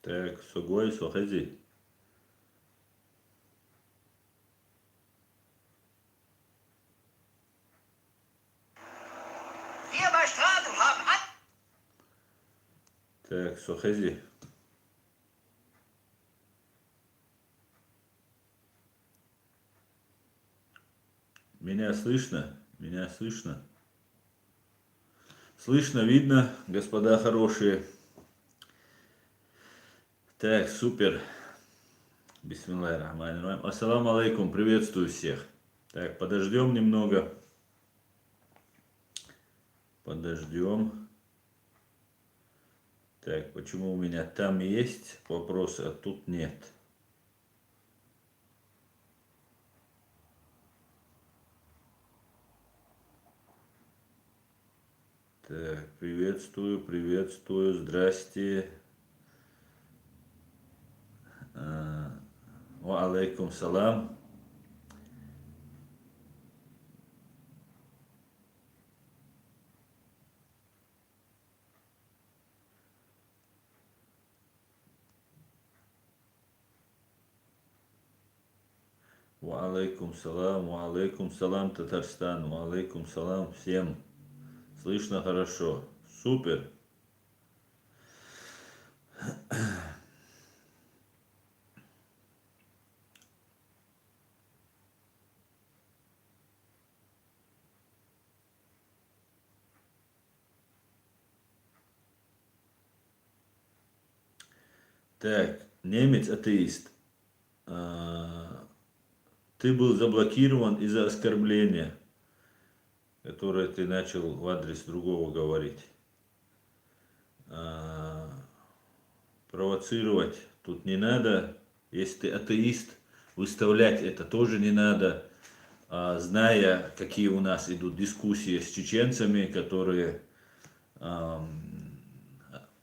Так, Согой, Сохази. Wir bei Stratum haben an. Так, Сохази. Меня слышно? Меня слышно? Слышно, видно, господа хорошие. Так, супер. Бисмиллахи рахмани рахим. Ассаламу алейкум, приветствую всех. Так, подождем немного. Подождем. Так, почему у меня там есть вопросы, а тут нет? Так, приветствую, приветствую, здрасте. Ва алейкум салам. Ва алейкум салам, Татарстан, ва алейкум салам всем. Слышно хорошо. Супер. Так, немец-атеист. Ты был заблокирован из-за оскорбления, которое ты начал в адрес другого говорить. Провоцировать тут не надо. Если ты атеист, выставлять это тоже не надо. Зная, какие у нас идут дискуссии с чеченцами, которые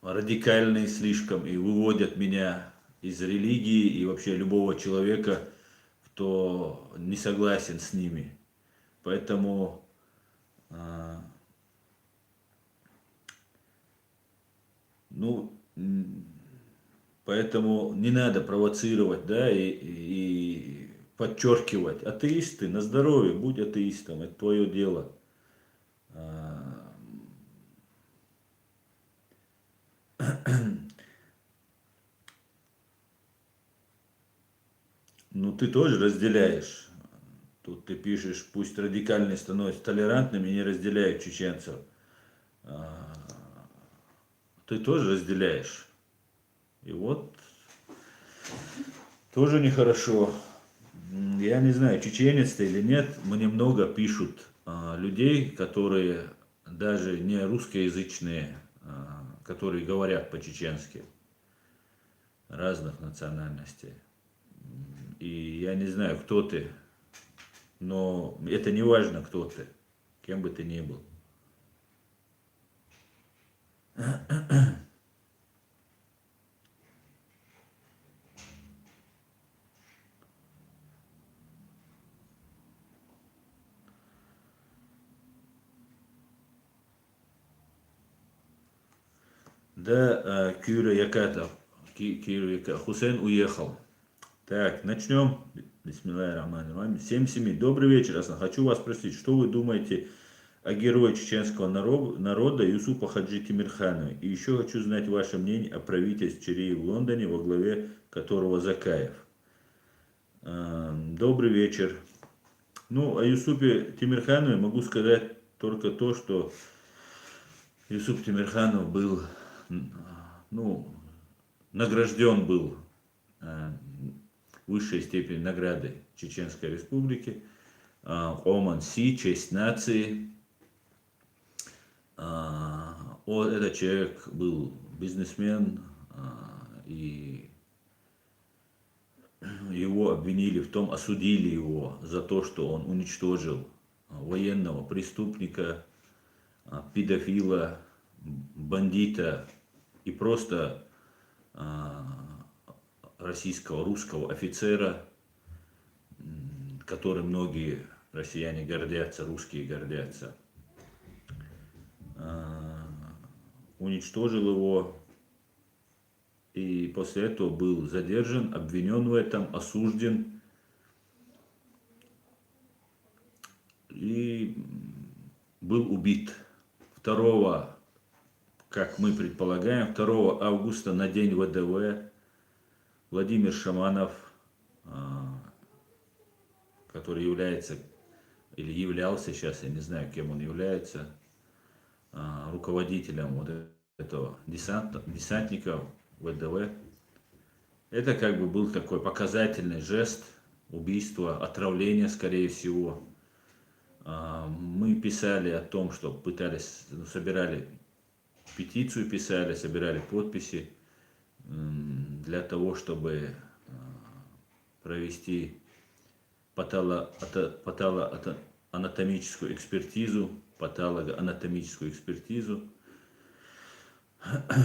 радикальные слишком и выводят меня из религии и вообще любого человека, кто не согласен с ними. Поэтому ну, поэтому не надо провоцировать, да, и подчеркивать. Атеисты, на здоровье, будь атеистом, это твое дело. Ну, ты тоже разделяешь. Тут ты пишешь, пусть радикальные становятся толерантными и не разделяют чеченцев. Ты тоже разделяешь. И вот тоже нехорошо. Я не знаю, чеченец ты или нет, мне много пишут людей, которые даже не русскоязычные, которые говорят по-чеченски, разных национальностей. И я не знаю, кто ты, но это не важно, кто ты, кем бы ты ни был. Да, Кюра Якатов, Хусейн уехал. Так, начнем. Бисмиллахи рахмани рахим. 7-7. Добрый вечер, Асан. Хочу вас спросить, что вы думаете о герое чеченского народа Юсупа Хаджи Тимирханове? И еще хочу знать ваше мнение о правительстве Чирии в Лондоне, во главе которого Закаев. Добрый вечер. Ну, о Юсупе Тимирханове могу сказать только то, что Юсуп Тимирханов был, ну, награжден был высшей степени награды Чеченской Республики, Оман Си, честь нации. Этот человек был бизнесмен, и его обвинили в том, осудили его за то, что он уничтожил военного преступника, педофила, бандита и просто российского, русского офицера, которым многие россияне гордятся, русские гордятся. Уничтожил его и после этого был задержан, обвинен в этом, осужден и был убит 2, как мы предполагаем, 2 августа на день ВДВ Владимир Шаманов, который является или являлся сейчас, я не знаю, кем он является, руководителем вот этого десантников ВДВ. Это как бы был такой показательный жест убийства, отравления, скорее всего. Мы писали о том, что пытались, собирали петицию, писали, собирали подписи для того, чтобы провести патологоанатомическую экспертизу,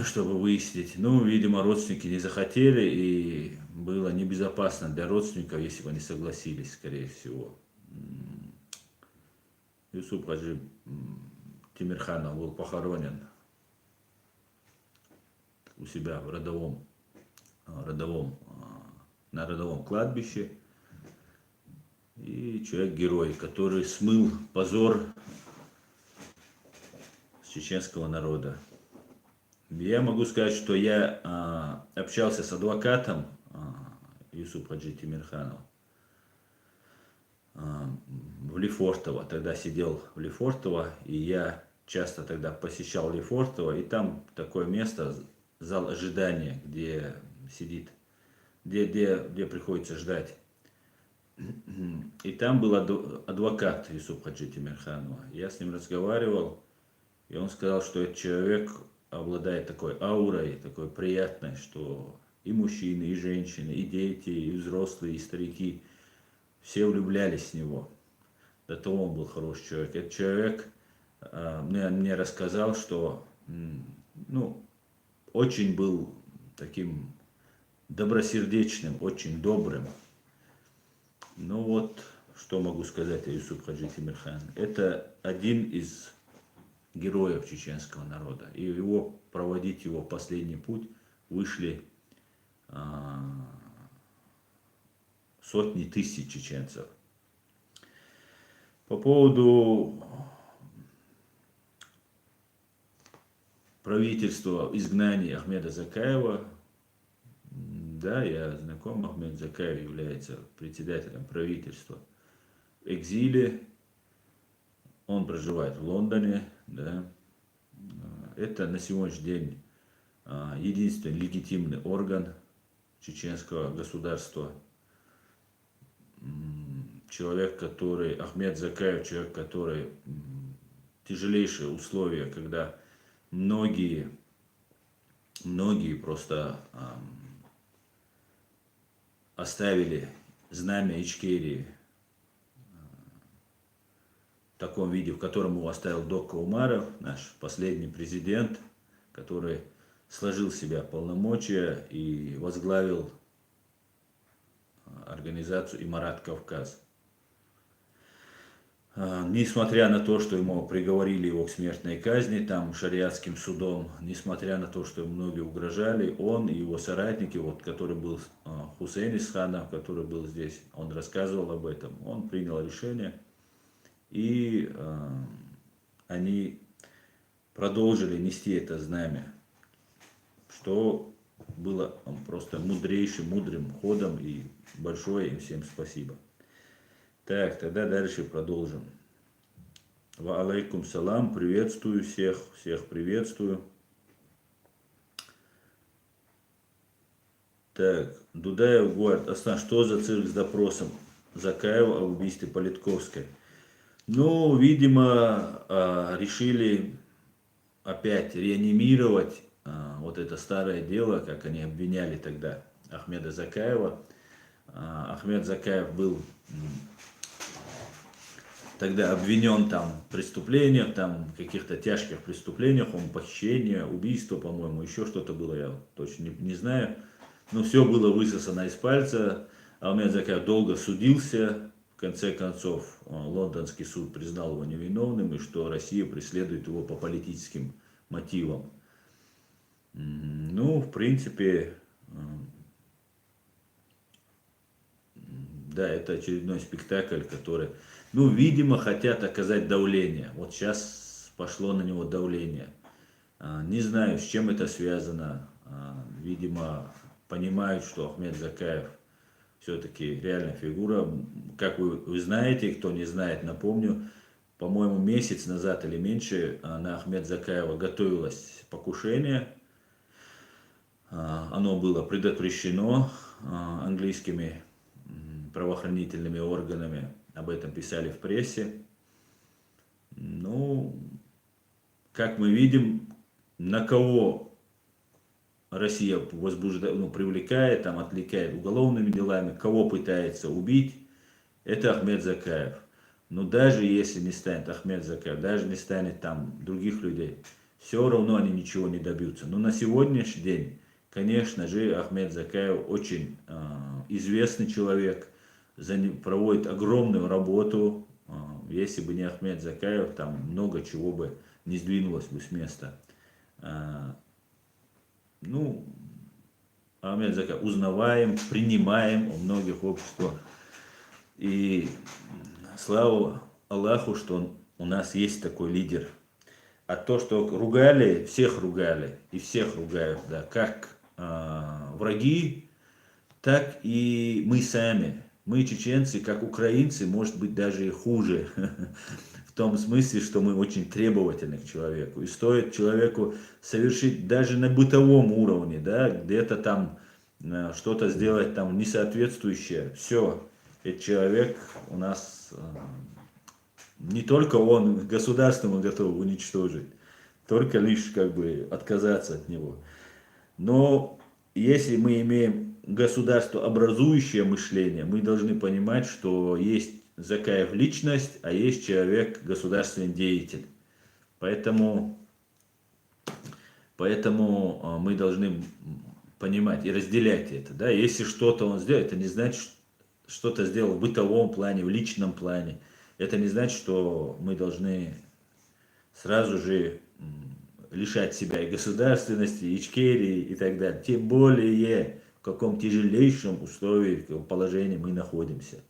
чтобы выяснить. Ну, видимо, родственники не захотели, и было небезопасно для родственников, если бы они согласились, скорее всего. Юсуп Хаджи Тимирханов был похоронен у себя на родовом кладбище. И человек-герой, который смыл позор с чеченского народа. Я могу сказать, что я общался с адвокатом Юсуп Хаджи Тимирханов в Лефортово. Тогда сидел в Лефортово, и я часто тогда посещал Лефортово, и там такое место, зал ожидания, где сидит, где приходится ждать. И там был адвокат Юсуп Хаджи Тимирханова. Я с ним разговаривал, и он сказал, что этот человек обладает такой аурой, такой приятной, что и мужчины, и женщины, и дети, и взрослые, и старики все влюблялись в него. До того он был хороший человек. Этот человек мне рассказал, что очень был таким добросердечным, очень добрым. Ну вот, что могу сказать о Юсуп Хаджи Тимирхане. Это один из героев чеченского народа. И проводить его последний путь вышли сотни тысяч чеченцев. По поводу правительства изгнания Ахмеда Закаева, да, я знаком, Ахмед Закаев является председателем правительства в экзиле, он проживает в Лондоне, да. Это на сегодняшний день единственный легитимный орган чеченского государства. Ахмед Закаев, человек, который тяжелейшие условия, когда многие просто оставили знамя Ичкерии в таком виде, в котором его оставил Докко Умаров, наш последний президент, который сложил в себя полномочия и возглавил организацию Имарат Кавказ. Несмотря на то, что ему приговорили его к смертной казни, там, шариатским судом, несмотря на то, что ему многие угрожали, он и его соратники, вот, который был Хусейн Исханов, который был здесь, он рассказывал об этом, он принял решение, и они продолжили нести это знамя, что было просто мудрым ходом, и большое им всем спасибо. Так, тогда дальше продолжим. Ва алейкум салам, приветствую всех приветствую. Так, Дудаев говорит, Астан, что за цирк с допросом Закаева о убийстве Политковской? Ну, видимо, решили опять реанимировать вот это старое дело, как они обвиняли тогда Ахмеда Закаева. Ахмед Закаев был тогда обвинен там в преступлениях, там каких-то тяжких преступлениях, похищение, убийство, по-моему, еще что-то было, я точно не знаю. Но все было высосано из пальца. Ахмед Закаев долго судился. В конце концов, лондонский суд признал его невиновным, и что Россия преследует его по политическим мотивам. Ну, Ну, в принципе, да, это очередной спектакль, который, ну, видимо, хотят оказать давление. Вот сейчас пошло на него давление. Не знаю, с чем это связано. Видимо, понимают, что Ахмед Закаев все-таки реальная фигура. Как вы знаете, кто не знает, напомню, по-моему, месяц назад или меньше на Ахмед Закаева готовилось покушение. Оно было предотвращено английскими правоохранительными органами. Об этом писали в прессе. Ну, как мы видим, на кого Россия возбуждает, ну, привлекает, там, отвлекает уголовными делами, кого пытается убить, это Ахмед Закаев. Но даже если не станет Ахмед Закаев, даже не станет там других людей, все равно они ничего не добьются. Но на сегодняшний день, конечно же, Ахмед Закаев очень известный человек, проводит огромную работу. Если бы не Ахмед Закаев, там много чего бы не сдвинулось бы с места. Ну, Ахмед Закаев узнаваем, принимаем в многих обществах. И слава Аллаху, что у нас есть такой лидер. А то, что ругали, и всех ругают, да, как враги, так и мы сами. Мы, чеченцы, как украинцы, может быть, даже и хуже. В том смысле, что мы очень требовательны к человеку. И стоит человеку совершить даже на бытовом уровне, да, где-то там что-то сделать там несоответствующее. Все, этот человек у нас, не только он, государство мы готовы уничтожить, только лишь как бы отказаться от него. Но если мы имеем государство образующее мышление, мы должны понимать, что есть Закаев личность, а есть человек государственный деятель. Поэтому мы должны понимать и разделять это. Да? Если что-то он сделает, это не значит, что-то сделал в бытовом плане, в личном плане. Это не значит, что мы должны сразу же лишать себя и государственности, Ичкерии и так далее. Тем более, в каком тяжелейшем условии, положении мы находимся.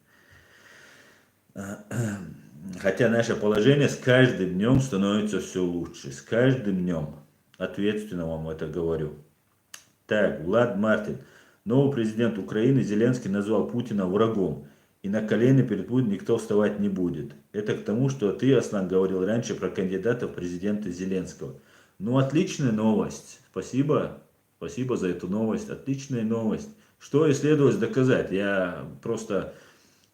Хотя наше положение с каждым днем становится все лучше. С каждым днем. Ответственно вам это говорю. Так, Влад Мартин. Новый президент Украины Зеленский назвал Путина врагом. И на колено перед Путиным никто вставать не будет. Это к тому, что ты, Аслан, говорил раньше про кандидата в президенты Зеленского. Ну, отличная новость. Спасибо. Спасибо за эту новость. Отличная новость. Что и следовало доказать. Я просто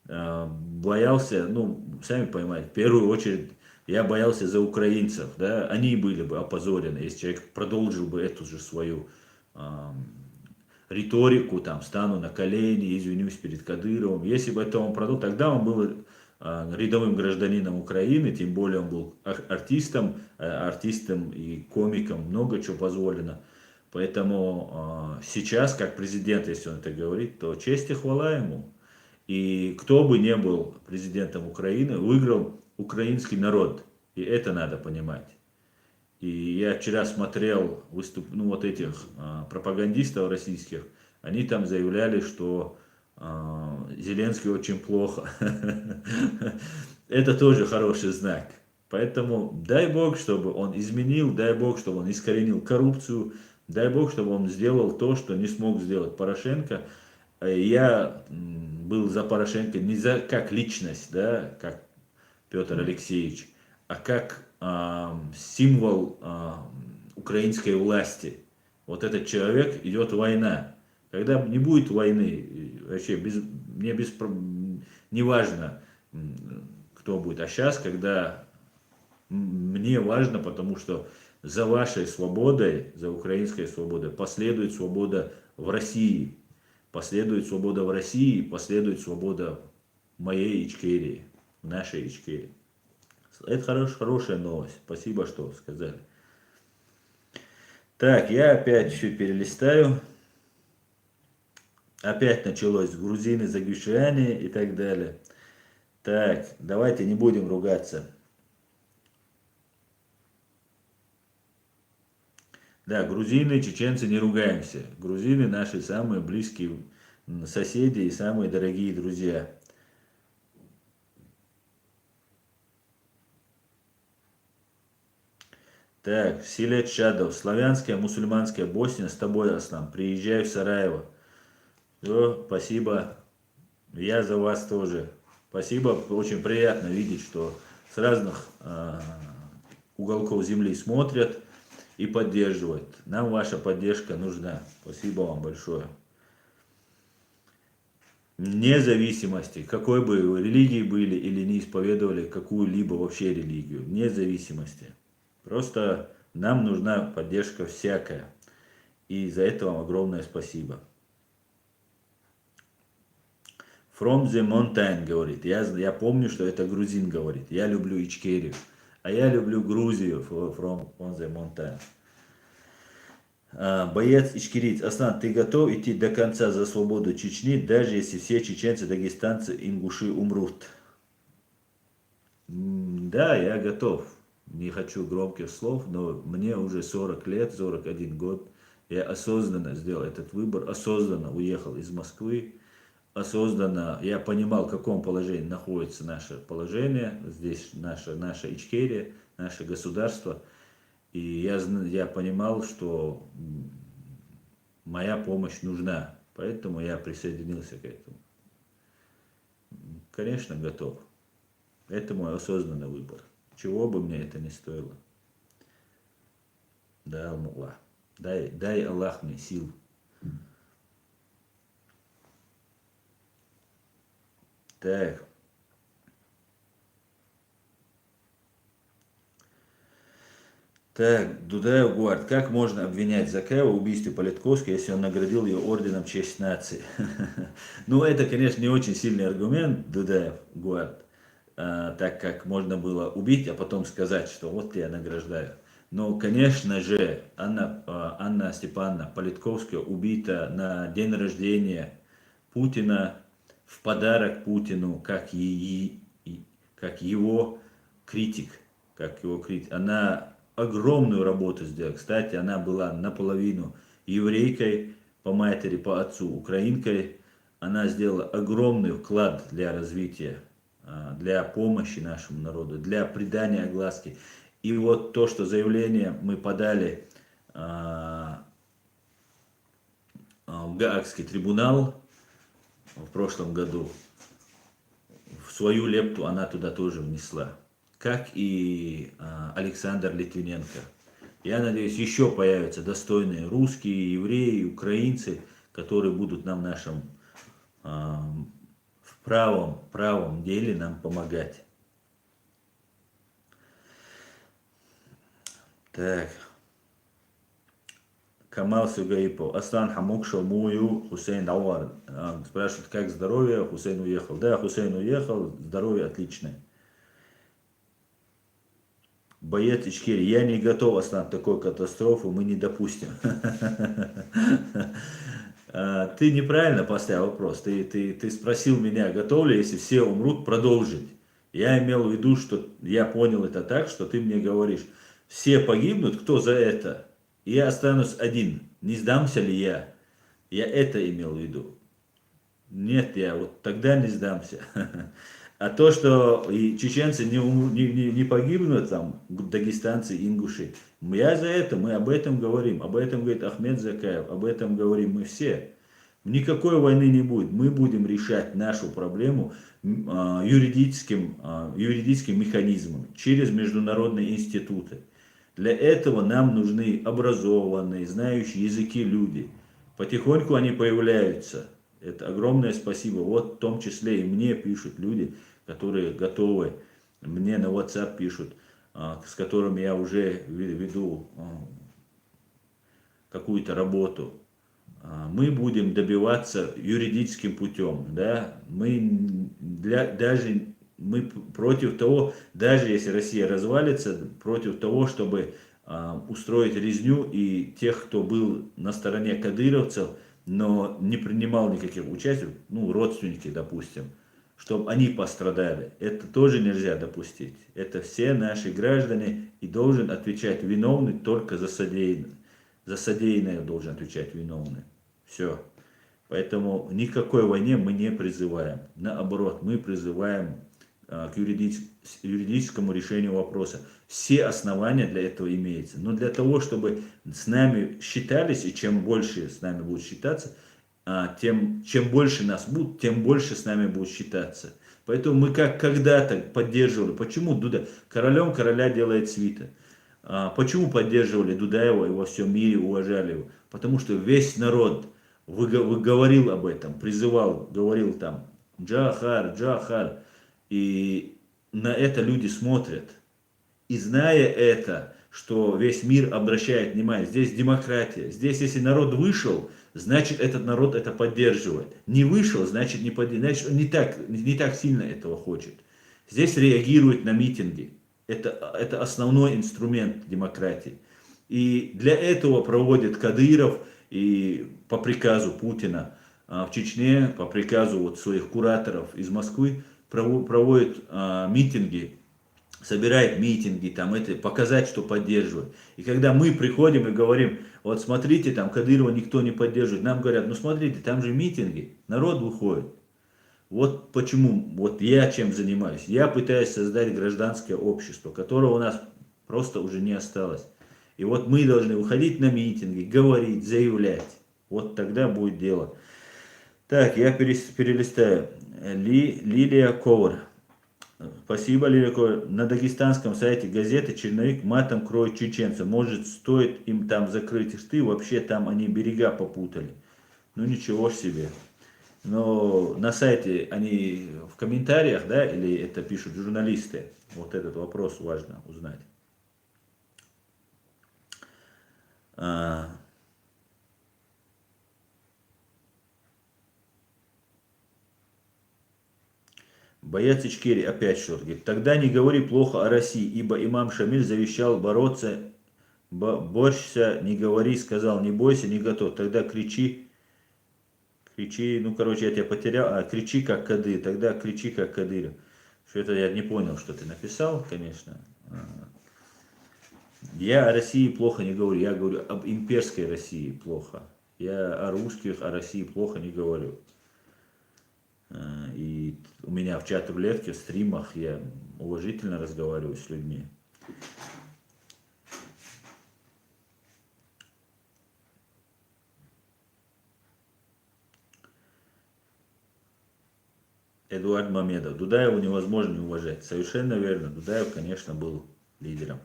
боялся, ну, сами понимаете, в первую очередь я боялся за украинцев, да, они были бы опозорены, если человек продолжил бы эту же свою риторику, там, стану на колени, извинюсь перед Кадыровым, если бы это он продолжил, тогда он был рядовым гражданином Украины, тем более он был артистом и комиком, много чего позволено. Поэтому сейчас, как президент, если он это говорит, то честь и хвала ему. И кто бы не был президентом Украины, выиграл украинский народ. И это надо понимать. И я вчера смотрел вот этих пропагандистов российских. Они там заявляли, что Зеленский очень плохо. Это тоже хороший знак. Поэтому дай Бог, чтобы он изменил, дай Бог, чтобы он искоренил коррупцию, дай Бог, чтобы он сделал то, что не смог сделать Порошенко. Я был за Порошенко не за как личность, да, как Петр Алексеевич, а как символ украинской власти. Вот этот человек, идет война. Когда не будет войны, вообще не важно, кто будет. А сейчас, когда мне важно, потому что за вашей свободой, за украинской свободой последует свобода в России. Последует свобода в России, последует свобода в моей Ичкерии, в нашей Ичкерии. Это хорошая новость. Спасибо, что сказали. Так, я опять чуть перелистаю. Опять началось грузины, загюшане и так далее. Так, давайте не будем ругаться. Да, грузины, чеченцы не ругаемся. Грузины наши самые близкие соседи и самые дорогие друзья. Так, Силет Шадов. Славянская, мусульманская Босния с тобой, Аслан. Приезжай в Сараево. Все, спасибо. Я за вас тоже. Спасибо. Очень приятно видеть, что с разных уголков земли смотрят и поддерживают. Нам ваша поддержка нужна. Спасибо вам большое. Вне зависимости, какой бы вы религии были или не исповедовали какую-либо вообще религию, вне зависимости. Просто нам нужна поддержка всякая. И за это вам огромное спасибо. From the mountain говорит. Я помню, что это грузин говорит. Я люблю Ичкерию. А я люблю Грузию. From on the mountain. Боец ичкерийц. Аслан, ты готов идти до конца за свободу Чечни, даже если все чеченцы, дагестанцы, ингуши умрут? Да, я готов. Не хочу громких слов, но мне уже 40 лет, 41 год. Я осознанно сделал этот выбор, осознанно уехал из Москвы, осознанно я понимал, в каком положении находится наше положение, здесь наша Ичкерия, наше государство. И я понимал, что моя помощь нужна, поэтому я присоединился к этому. Конечно, готов. Это мой осознанный выбор. Чего бы мне это ни стоило. Дай Аллах. Дай Аллах мне сил. Так. Так, Дудаев говорит, как можно обвинять Закаева в убийстве Политковской, если он наградил ее орденом честь нации? Ну, это, конечно, не очень сильный аргумент, Дудаев говорит, так как можно было убить, а потом сказать, что вот я награждаю. Но, конечно же, Анна Степановна Политковская убита на день рождения Путина, в подарок Путину, как его критик, Она огромную работу сделала. Кстати, она была наполовину еврейкой по матери, по отцу украинкой. Она сделала огромный вклад для развития, для помощи нашему народу, для придания огласки. И вот то, что заявление мы подали в Гаагский трибунал в прошлом году, в свою лепту она туда тоже внесла, как и Александр Литвиненко. Я надеюсь, еще появятся достойные русские, евреи, украинцы, которые будут нам нашим в правом деле нам помогать. Так. Камал Сугаипов. Аслан Хамукшал Мую Хусейн Ауар. Спрашивает, как здоровье? Хусейн уехал. Да, Хусейн уехал. Здоровье отличное. Боец Ичкерии. Я не готов, Аслан, такой катастрофу мы не допустим. Ты неправильно поставил вопрос. Ты спросил меня, готов ли, если все умрут, продолжить. Я имел в виду, что я понял это так, что ты мне говоришь, все погибнут, кто за это? И я останусь один. Не сдамся ли я? Я это имел в виду. Нет, я вот тогда не сдамся. А то, что и чеченцы не погибнут, там, дагестанцы, ингуши, я за это, мы об этом говорим. Об этом говорит Ахмед Закаев, об этом говорим мы все. Никакой войны не будет. Мы будем решать нашу проблему юридическим механизмом, через международные институты. Для этого нам нужны образованные, знающие языки люди. Потихоньку они появляются. Это огромное спасибо. Вот в том числе и мне пишут люди, которые готовы. Мне на WhatsApp пишут, с которыми я уже веду какую-то работу. Мы будем добиваться юридическим путем. Да? Мы против того, даже если Россия развалится, против того, чтобы устроить резню и тех, кто был на стороне кадыровцев, но не принимал никаких участий, ну, родственники, допустим, чтобы они пострадали. Это тоже нельзя допустить. Это все наши граждане, и должен отвечать виновный только за содеянное. за содеянное должен отвечать виновный. Все. Поэтому никакой войне мы не призываем. Наоборот, мы призываем к юридическому решению вопроса. Все основания для этого имеются. Но для того, чтобы с нами считались, и чем больше с нами будут считаться, чем больше нас будут, тем больше с нами будут считаться. Поэтому мы как когда-то поддерживали. Почему королем короля делает свита? Почему поддерживали Дудаева и во всем мире уважали его? Потому что весь народ говорил об этом, призывал, говорил там Джахар, Джахар. И на это люди смотрят. И зная это, что весь мир обращает внимание, здесь демократия, здесь если народ вышел, значит этот народ это поддерживает. Не вышел, значит не поддерживает, значит он не так сильно этого хочет. Здесь реагирует на митинги. Это основной инструмент демократии. И для этого проводит Кадыров и по приказу Путина в Чечне, по приказу вот своих кураторов из Москвы, проводит митинги, собирает митинги, там это, показать, что поддерживает. И когда мы приходим и говорим, вот смотрите, там Кадырова никто не поддерживает, нам говорят, ну смотрите, там же митинги, народ выходит. Вот почему, вот я чем занимаюсь. Я пытаюсь создать гражданское общество, которого у нас просто уже не осталось. И вот мы должны выходить на митинги, говорить, заявлять. Вот тогда будет дело. Так, я перелистаю. Лилия Ковар. Спасибо, Лилия Ковар. На дагестанском сайте газеты черновик матом кроет чеченцев. Может, стоит им там закрыть рты? Вообще там они берега попутали. Ну ничего себе. Но на сайте они в комментариях, да, или это пишут журналисты? Вот этот вопрос важно узнать. Боец Ичкери опять что-то говорит. Тогда не говори плохо о России, ибо имам Шамиль завещал бороться, борщся, не говори, сказал, не бойся, не готов. Тогда кричи, ну короче, я тебя потерял, кричи как Кадыр, тогда кричи как Кадыров. Что это я не понял, что ты написал, конечно. Я о России плохо не говорю, я говорю об имперской России плохо. Я о русских, о России плохо не говорю. И у меня в чат-рулетке, в стримах я уважительно разговариваю с людьми. Эдуард Мамедов. Дудаеву невозможно не уважать. Совершенно верно. Дудаев, конечно, был лидером.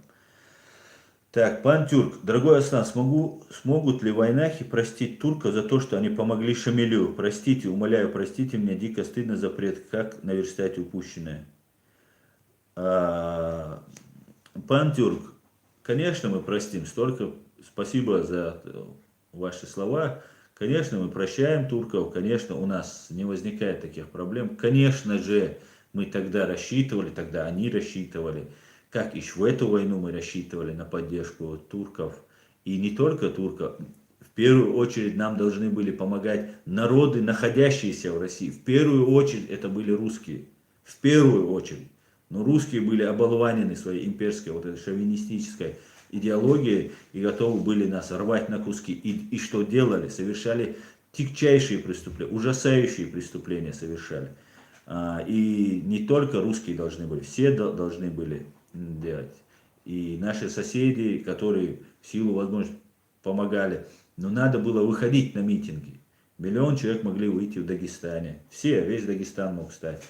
Так, пан Тюрк. Дорогой Аслан, смогут ли войнахи простить турков за то, что они помогли Шамилю? Простите, умоляю, простите меня, дико стыдно запрет, как наверстать упущенное. Пан Тюрк, конечно, мы простим. Столько спасибо за ваши слова. Конечно, мы прощаем турков, конечно, у нас не возникает таких проблем. Конечно же, мы тогда рассчитывали, тогда они рассчитывали, как и в эту войну мы рассчитывали на поддержку турков. И не только турков. В первую очередь нам должны были помогать народы, находящиеся в России. В первую очередь это были русские. В первую очередь. Но русские были оболванены своей имперской, вот этой шовинистической идеологией и готовы были нас рвать на куски. И что делали? Совершали тягчайшие преступления, ужасающие преступления совершали. И не только русские должны были, все должны были делать. И наши соседи, которые в силу возможности помогали. Но надо было выходить на митинги. 1 000 000 человек могли выйти в Дагестане. Все, весь Дагестан мог стать.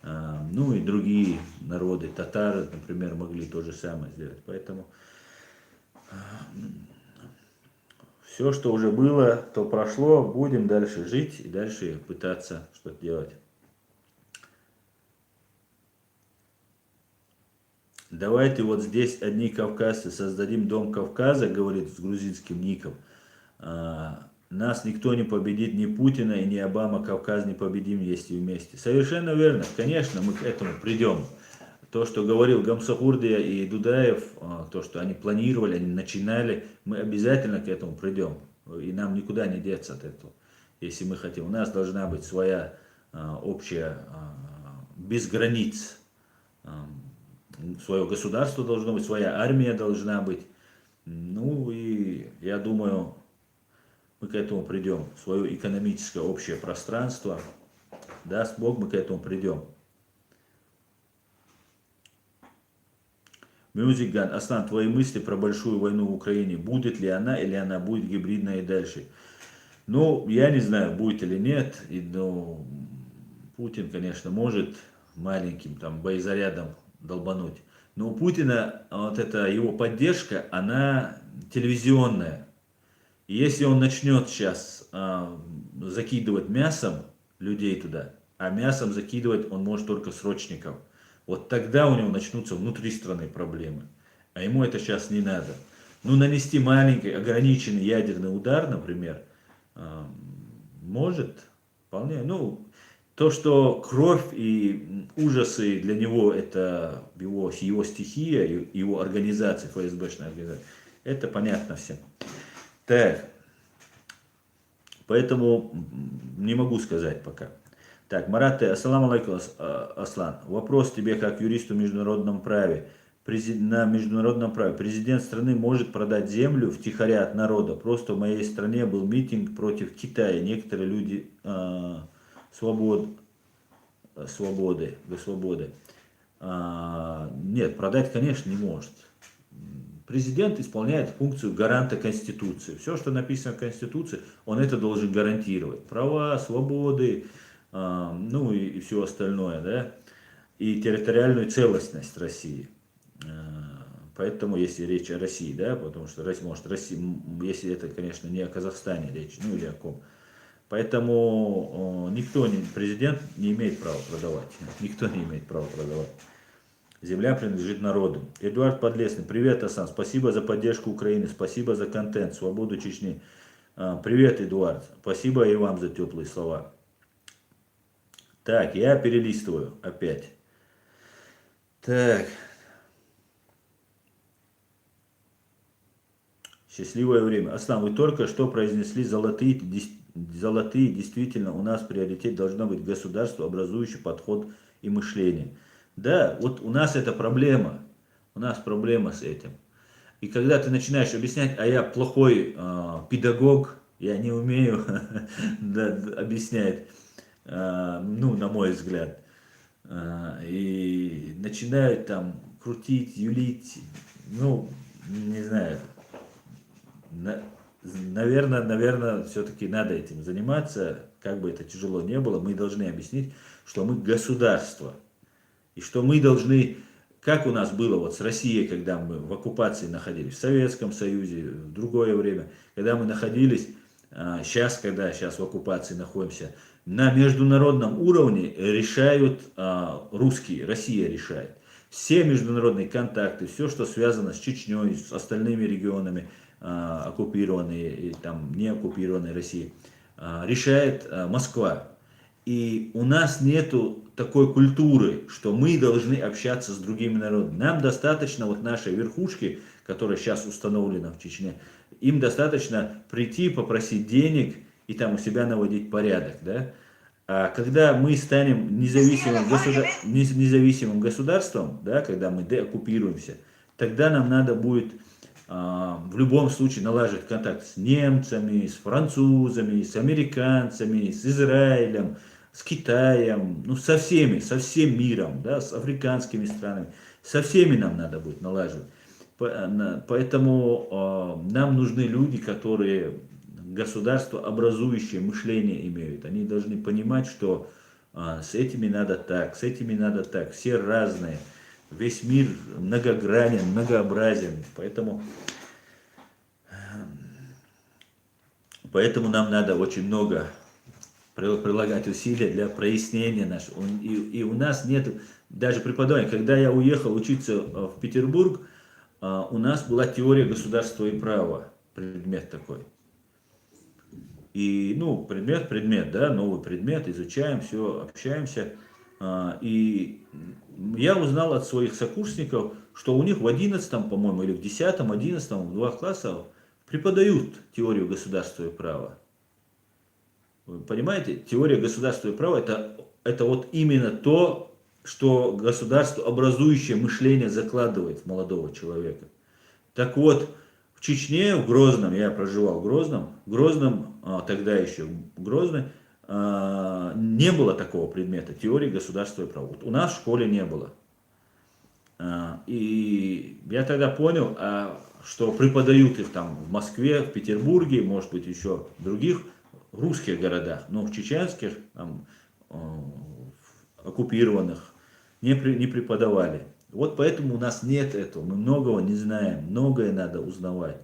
Ну и другие народы, татары, например, могли то же самое сделать. Поэтому все, что уже было, то прошло. Будем дальше жить и дальше пытаться что-то делать. Давайте вот здесь одни кавказцы создадим Дом Кавказа, говорит с грузинским ником. Нас никто не победит, ни Путина и ни Обама, Кавказ не победим, если вместе. Совершенно верно, конечно, мы к этому придем. То, что говорил Гамсахурдия и Дудаев, то, что они планировали, они начинали, мы обязательно к этому придем. И нам никуда не деться от этого, если мы хотим. У нас должна быть своя общая, без границ, свое государство должно быть, своя армия должна быть. Ну и я думаю, мы к этому придем. Свое экономическое общее пространство, даст Бог, мы к этому придем. Мюзикган, Аслан, твои мысли про большую войну в Украине, будет ли она или она будет гибридная и дальше? Ну, я не знаю, будет или нет. И, ну, Путин, конечно, может маленьким там боезарядом долбануть. Но у Путина вот эта его поддержка, она телевизионная. И если он начнет сейчас закидывать мясом людей туда, а мясом закидывать он может только срочников, вот тогда у него начнутся внутри страны проблемы. А ему это сейчас не надо. Ну, нанести маленький, ограниченный ядерный удар, например, а, может, вполне. Ну, то, что кровь и ужасы для него это его стихия, его организация, ФСБшная организация, это понятно всем. Так, поэтому не могу сказать пока. Так, Марат, ассаламу алейкум, Аслан. Вопрос тебе как юристу в международном праве. На международном праве президент страны может продать землю втихаря от народа. Просто в моей стране был митинг против Китая. Некоторые люди свободы, свободы. Нет, продать, конечно, не может. Президент исполняет функцию гаранта Конституции. Все, что написано в Конституции, он это должен гарантировать. Права, свободы, ну и все остальное, да, и территориальную целостность России. Поэтому, если речь о России, да, потому что, может, Россия, если это, конечно, не о Казахстане речь, ну или о ком. Поэтому президент не имеет права продавать. Никто не имеет права продавать. Земля принадлежит народу. Эдуард Подлесный. Привет, Асан. Спасибо за поддержку Украины. Спасибо за контент. Свободу Чечни. Привет, Эдуард. Спасибо и вам за теплые слова. Так, я перелистываю опять. Так. Счастливое время. Аслан, вы только что произнесли золотые, действительно, у нас приоритет должно быть государство, образующий подход и мышление. Да, вот у нас это проблема. У нас проблема с этим. И когда ты начинаешь объяснять, а я плохой педагог, я не умею объяснять, ну, на мой взгляд, и начинают там крутить, юлить, ну, не знаю, наверное, все-таки надо этим заниматься, как бы это тяжело не было, мы должны объяснить, что мы государство. И что мы должны, как у нас было вот с Россией, когда мы в оккупации находились, в Советском Союзе, в другое время, когда мы находились, сейчас в оккупации находимся, на международном уровне решают русские, Россия решает. Все международные контакты, все, что связано с Чечней, с остальными регионами, оккупированные и там не оккупированные России, решает Москва. И у нас нету такой культуры, что мы должны общаться с другими народами. Нам достаточно вот нашей верхушки, которая сейчас установлена в Чечне, им достаточно прийти, попросить денег и там у себя наводить порядок, да? А когда мы станем независимым государством, да, когда мы деоккупируемся, тогда нам надо будет в любом случае налаживать контакт с немцами, с французами, с американцами, с Израилем, с Китаем, ну со всем миром, да, с африканскими странами, со всеми нам надо будет налаживать. Поэтому нам нужны люди, которые государство образующее мышление имеют. Они должны понимать, что с этими надо так, с этими надо так, все разные. Весь мир многогранен, многообразен. Поэтому нам надо очень много прилагать усилия для прояснения нашего. И у нас нет даже преподавания. Когда я уехал учиться в Петербург, у нас была теория государства и права. Предмет такой. И, ну, предмет, да, новый предмет, изучаем, все, общаемся. И я узнал от своих сокурсников, что у них в 11, по-моему, или в 10, 11, в 2 классах преподают теорию государства и права. Вы понимаете, теория государства и права это вот именно то, что государство образующее мышление закладывает в молодого человека. Так вот, в Чечне, в Грозном, я проживал в Грозном, тогда еще в Грозной, не было такого предмета, теории государства и права. Вот у нас в школе не было. И я тогда понял, что преподают их там в Москве, в Петербурге, может быть еще в других русских городах, но в чеченских, там, оккупированных не преподавали. Вот поэтому у нас нет этого, мы многого не знаем, многое надо узнавать.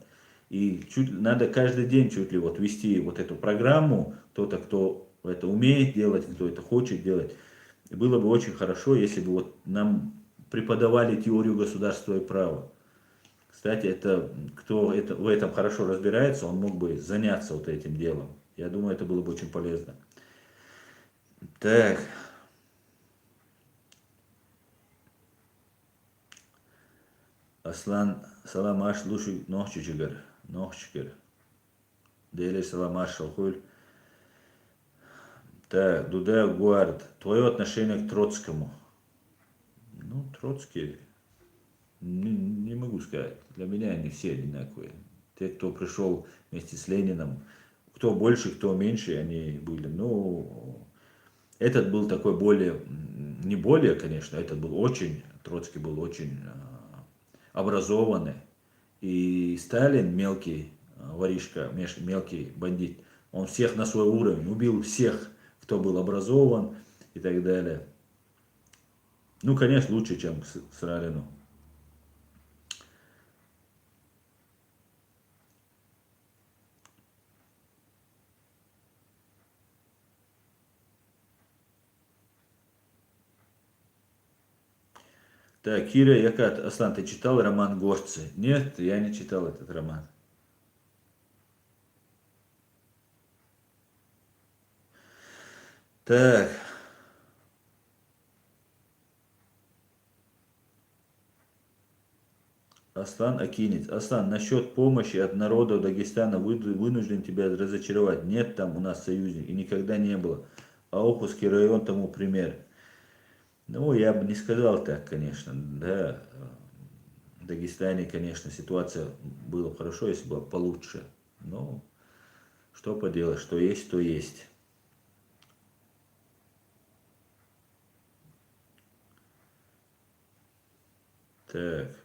И надо каждый день чуть ли вот вести вот эту программу, кто-то, кто это умеет делать, кто это хочет делать. И было бы очень хорошо, если бы вот нам преподавали теорию государства и права. Кстати, кто в этом хорошо разбирается, он мог бы заняться вот этим делом. Я думаю, это было бы очень полезно. Так. Aslan salamash lushi нохчигер. Дели саламаш шалхуль. Так, Дуда Гуард. Твое отношение к Троцкому. Ну, Троцкий, не могу сказать. Для меня они все одинаковые. Те, кто пришел вместе с Лениным, кто больше, кто меньше, они были. Ну, этот был такой более, не более, конечно, Троцкий был очень образованный. И Сталин, мелкий воришка, мелкий бандит, он всех на свой уровень, убил всех, кто был образован и так далее. Ну, конечно, лучше, чем с Ралину. Так, Кира Якат, Аслан, ты читал роман «Горцы»? Нет, я не читал этот роман. Так, Аслан Акинец. Аслан, насчет помощи от народа Дагестана вынужден тебя разочаровать. Нет там у нас союзник и никогда не было. Ауховский район тому пример. Ну, я бы не сказал так, конечно. Да, в Дагестане, конечно, ситуация была хорошо, если была получше. Но что поделать, что есть, то есть. Так.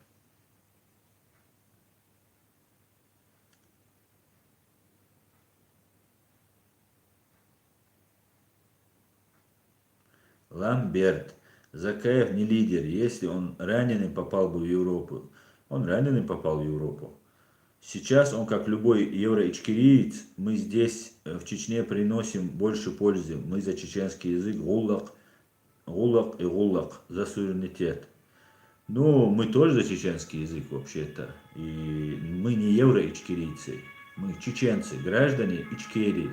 Ламберт. Закаев не лидер. Если он раненый попал бы в Европу. Он раненый попал в Европу. Сейчас он, как любой евроичкириец, мы здесь, в Чечне, приносим больше пользы. Мы за чеченский язык, гулаг и гулаг, за суверенитет. Ну, мы тоже за чеченский язык вообще-то. И мы не евроичкирийцы, мы чеченцы, граждане Ичкерии.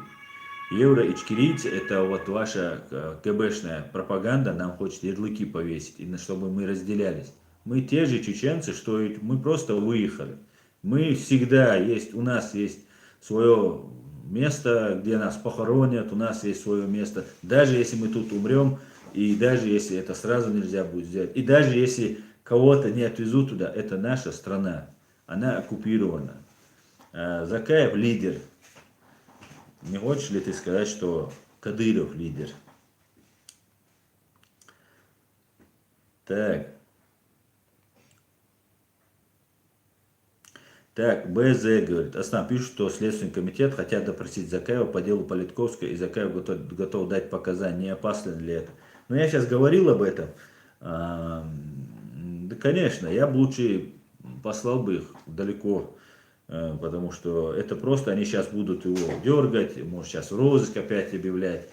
Евроичкирийцы — это вот ваша КБшная пропаганда, нам хочет ярлыки повесить, и чтобы мы разделялись. Мы те же чеченцы, что и мы просто выехали. Мы всегда есть, у нас есть свое место, где нас похоронят, у нас есть свое место. Даже если мы тут умрем, и даже если это сразу нельзя будет сделать, и даже если кого-то не отвезут туда, это наша страна, она оккупирована. Закаев лидер. Не хочешь ли ты сказать, что Кадыров лидер? Так. Так, БЗ говорит, Аслан пишет, что Следственный комитет хотят допросить Закаева по делу Политковской, и Закаев готов дать показания. Не опасно ли это? Но я сейчас говорил об этом. Да, конечно, я бы лучше послал бы их далеко, потому что это просто они сейчас будут его дергать, может сейчас в розыск опять объявлять.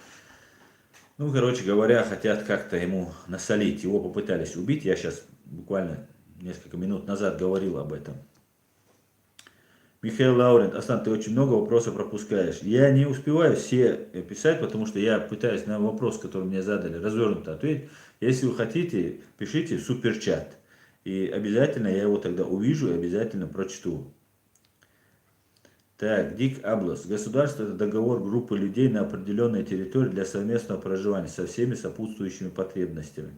Ну, короче говоря, хотят как-то ему насолить. Его попытались убить, я сейчас буквально несколько минут назад говорил об этом. Михаил Лаурент, Аслан, ты очень много вопросов пропускаешь. Я не успеваю все писать, потому что я пытаюсь на вопрос, который мне задали, развернуто ответить. Если вы хотите, пишите в суперчат. И обязательно я его тогда увижу и обязательно прочту. Так, Дик Аблас. Государство — это договор группы людей на определенной территории для совместного проживания со всеми сопутствующими потребностями.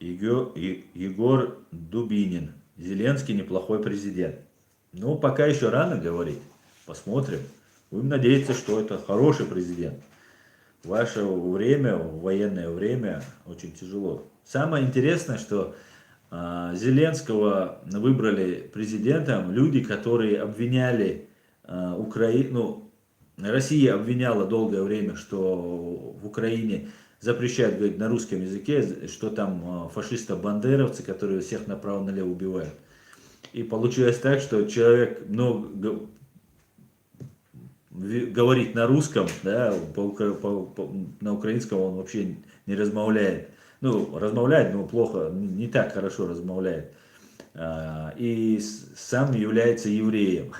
Егор Дубинин. Зеленский неплохой президент. Ну, пока еще рано говорить. Посмотрим. Будем надеяться, что это хороший президент. В ваше время, в военное время, очень тяжело. Самое интересное, что Зеленского выбрали президентом люди, которые обвиняли Украину. Россия обвиняла долгое время, что в Украине запрещают говорить на русском языке, что там фашисты-бандеровцы, которые всех направо-налево убивают. И получилось так, что человек говорит на русском, да, на украинском он вообще не размовляет. Ну, размовляет, но плохо, не так хорошо размовляет. И сам является евреем.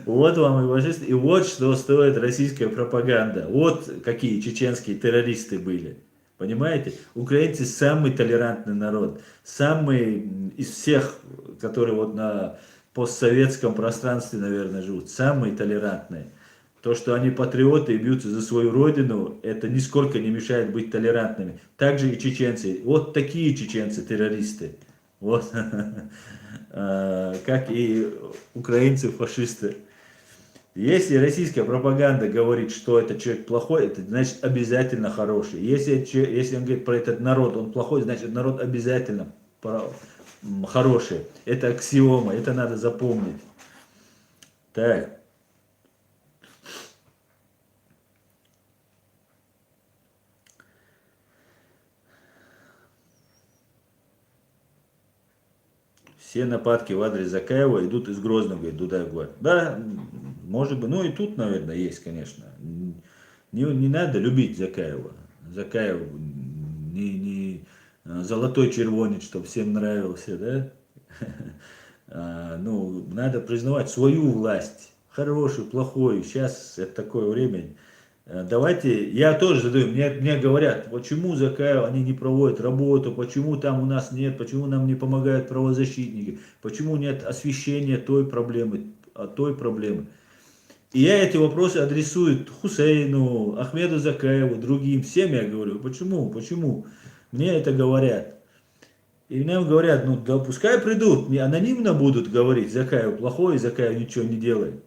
Вот вам и фашисты. И вот что стоит российская пропаганда. Вот какие чеченские террористы были. Понимаете? Украинцы самый толерантный народ. Самый из всех, которые вот на постсоветском пространстве, наверное, живут. Самые толерантные. То, что они патриоты и бьются за свою родину, это нисколько не мешает быть толерантными. Также и чеченцы. Вот такие чеченцы, террористы. Вот. Как и украинцы, фашисты. Если российская пропаганда говорит, что этот человек плохой, это значит обязательно хороший. Если он говорит про этот народ, он плохой, значит народ обязательно хороший. Это аксиома, это надо запомнить. Так. Все нападки в адрес Закаева идут из Грозного, говорит Дудаев говорит. Да, может быть, ну и тут, наверное, есть, конечно. Не надо любить Закаева. Закаев не золотой червонец, чтобы всем нравился, да? Ну, надо признавать свою власть. Хорошую, плохую. Сейчас это такое время. Давайте, я тоже задаю, мне говорят, почему Закаев, они не проводят работу, почему там у нас нет, почему нам не помогают правозащитники, почему нет освещения той проблемы, той проблемы. И я эти вопросы адресую Хусейну, Ахмеду Закаеву, другим, всем я говорю, почему, мне это говорят. И мне говорят, ну да пускай придут, не анонимно будут говорить, Закаев плохой, Закаев ничего не делает.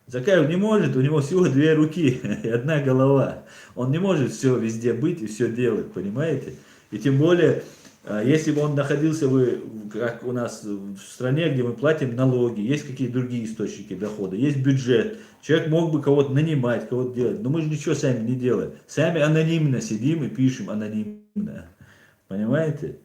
Закаев не может, у него всего две руки и одна голова. Он не может все везде быть и все делать, понимаете? И тем более, если бы он находился бы, как у нас в стране, где мы платим налоги, есть какие-то другие источники дохода, есть бюджет, человек мог бы кого-то нанимать, кого-то делать, но мы же ничего сами не делаем. Сами анонимно сидим и пишем анонимно, понимаете?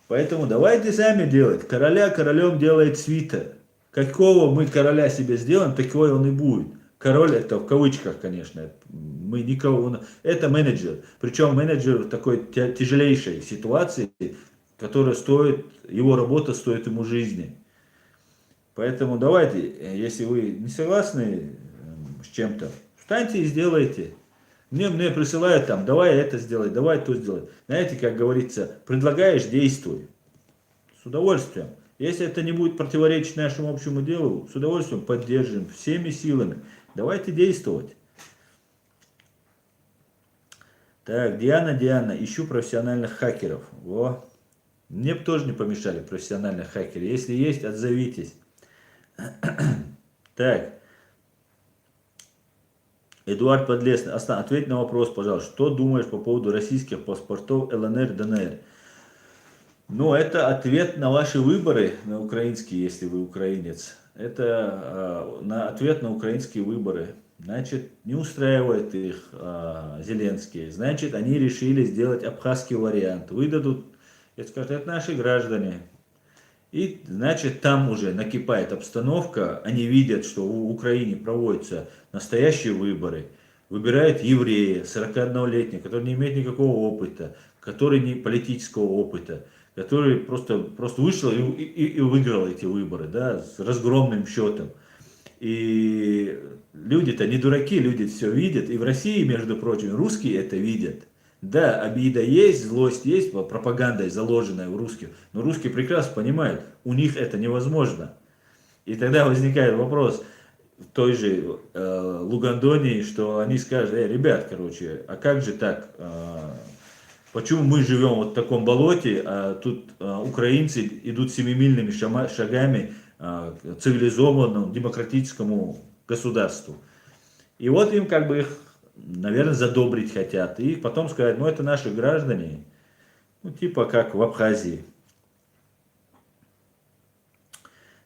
Поэтому давайте сами делать. Короля королем делает свита. Какого мы короля себе сделаем, такой он и будет. Король это в кавычках, конечно. Мы никого. Это менеджер. Причем менеджер в такой тяжелейшей ситуации, которая стоит, его работа стоит ему жизни. Поэтому давайте, если вы не согласны с чем-то, встаньте и сделайте. Мне присылают там, давай это сделай, давай то сделай. Знаете, как говорится, предлагаешь, действуй. С удовольствием. Если это не будет противоречить нашему общему делу, с удовольствием поддержим всеми силами. Давайте действовать. Так, Диана, ищу профессиональных хакеров. Во. Мне бы тоже не помешали профессиональные хакеры. Если есть, отзовитесь. Так. Эдуард Подлесный. Астан, ответь на вопрос, пожалуйста. Что думаешь по поводу российских паспортов ЛНР, ДНР? Ну, это ответ на ваши выборы, на украинские, если вы украинец. Это ответ на украинские выборы. Значит, не устраивает их Зеленский. Значит, они решили сделать абхазский вариант. Выдадут, и скажут, это наши граждане. И, значит, там уже накипает обстановка. Они видят, что в Украине проводятся настоящие выборы. Выбирают еврея, 41-летнего, который не имеет никакого опыта, который не политического опыта, который просто вышел и выиграл эти выборы, да, с разгромным счетом. И люди-то не дураки, люди все видят. И в России, между прочим, русские это видят. Да, обида есть, злость есть, пропаганда заложенная в русских. Но русские прекрасно понимают, у них это невозможно. И тогда возникает вопрос в той же Лугандонии, что они скажут, ребят, короче, а как же так? Почему мы живем вот в таком болоте, а тут украинцы идут семимильными шагами к цивилизованному демократическому государству. И вот им как бы их, наверное, задобрить хотят. И потом сказать, ну это наши граждане, ну типа как в Абхазии.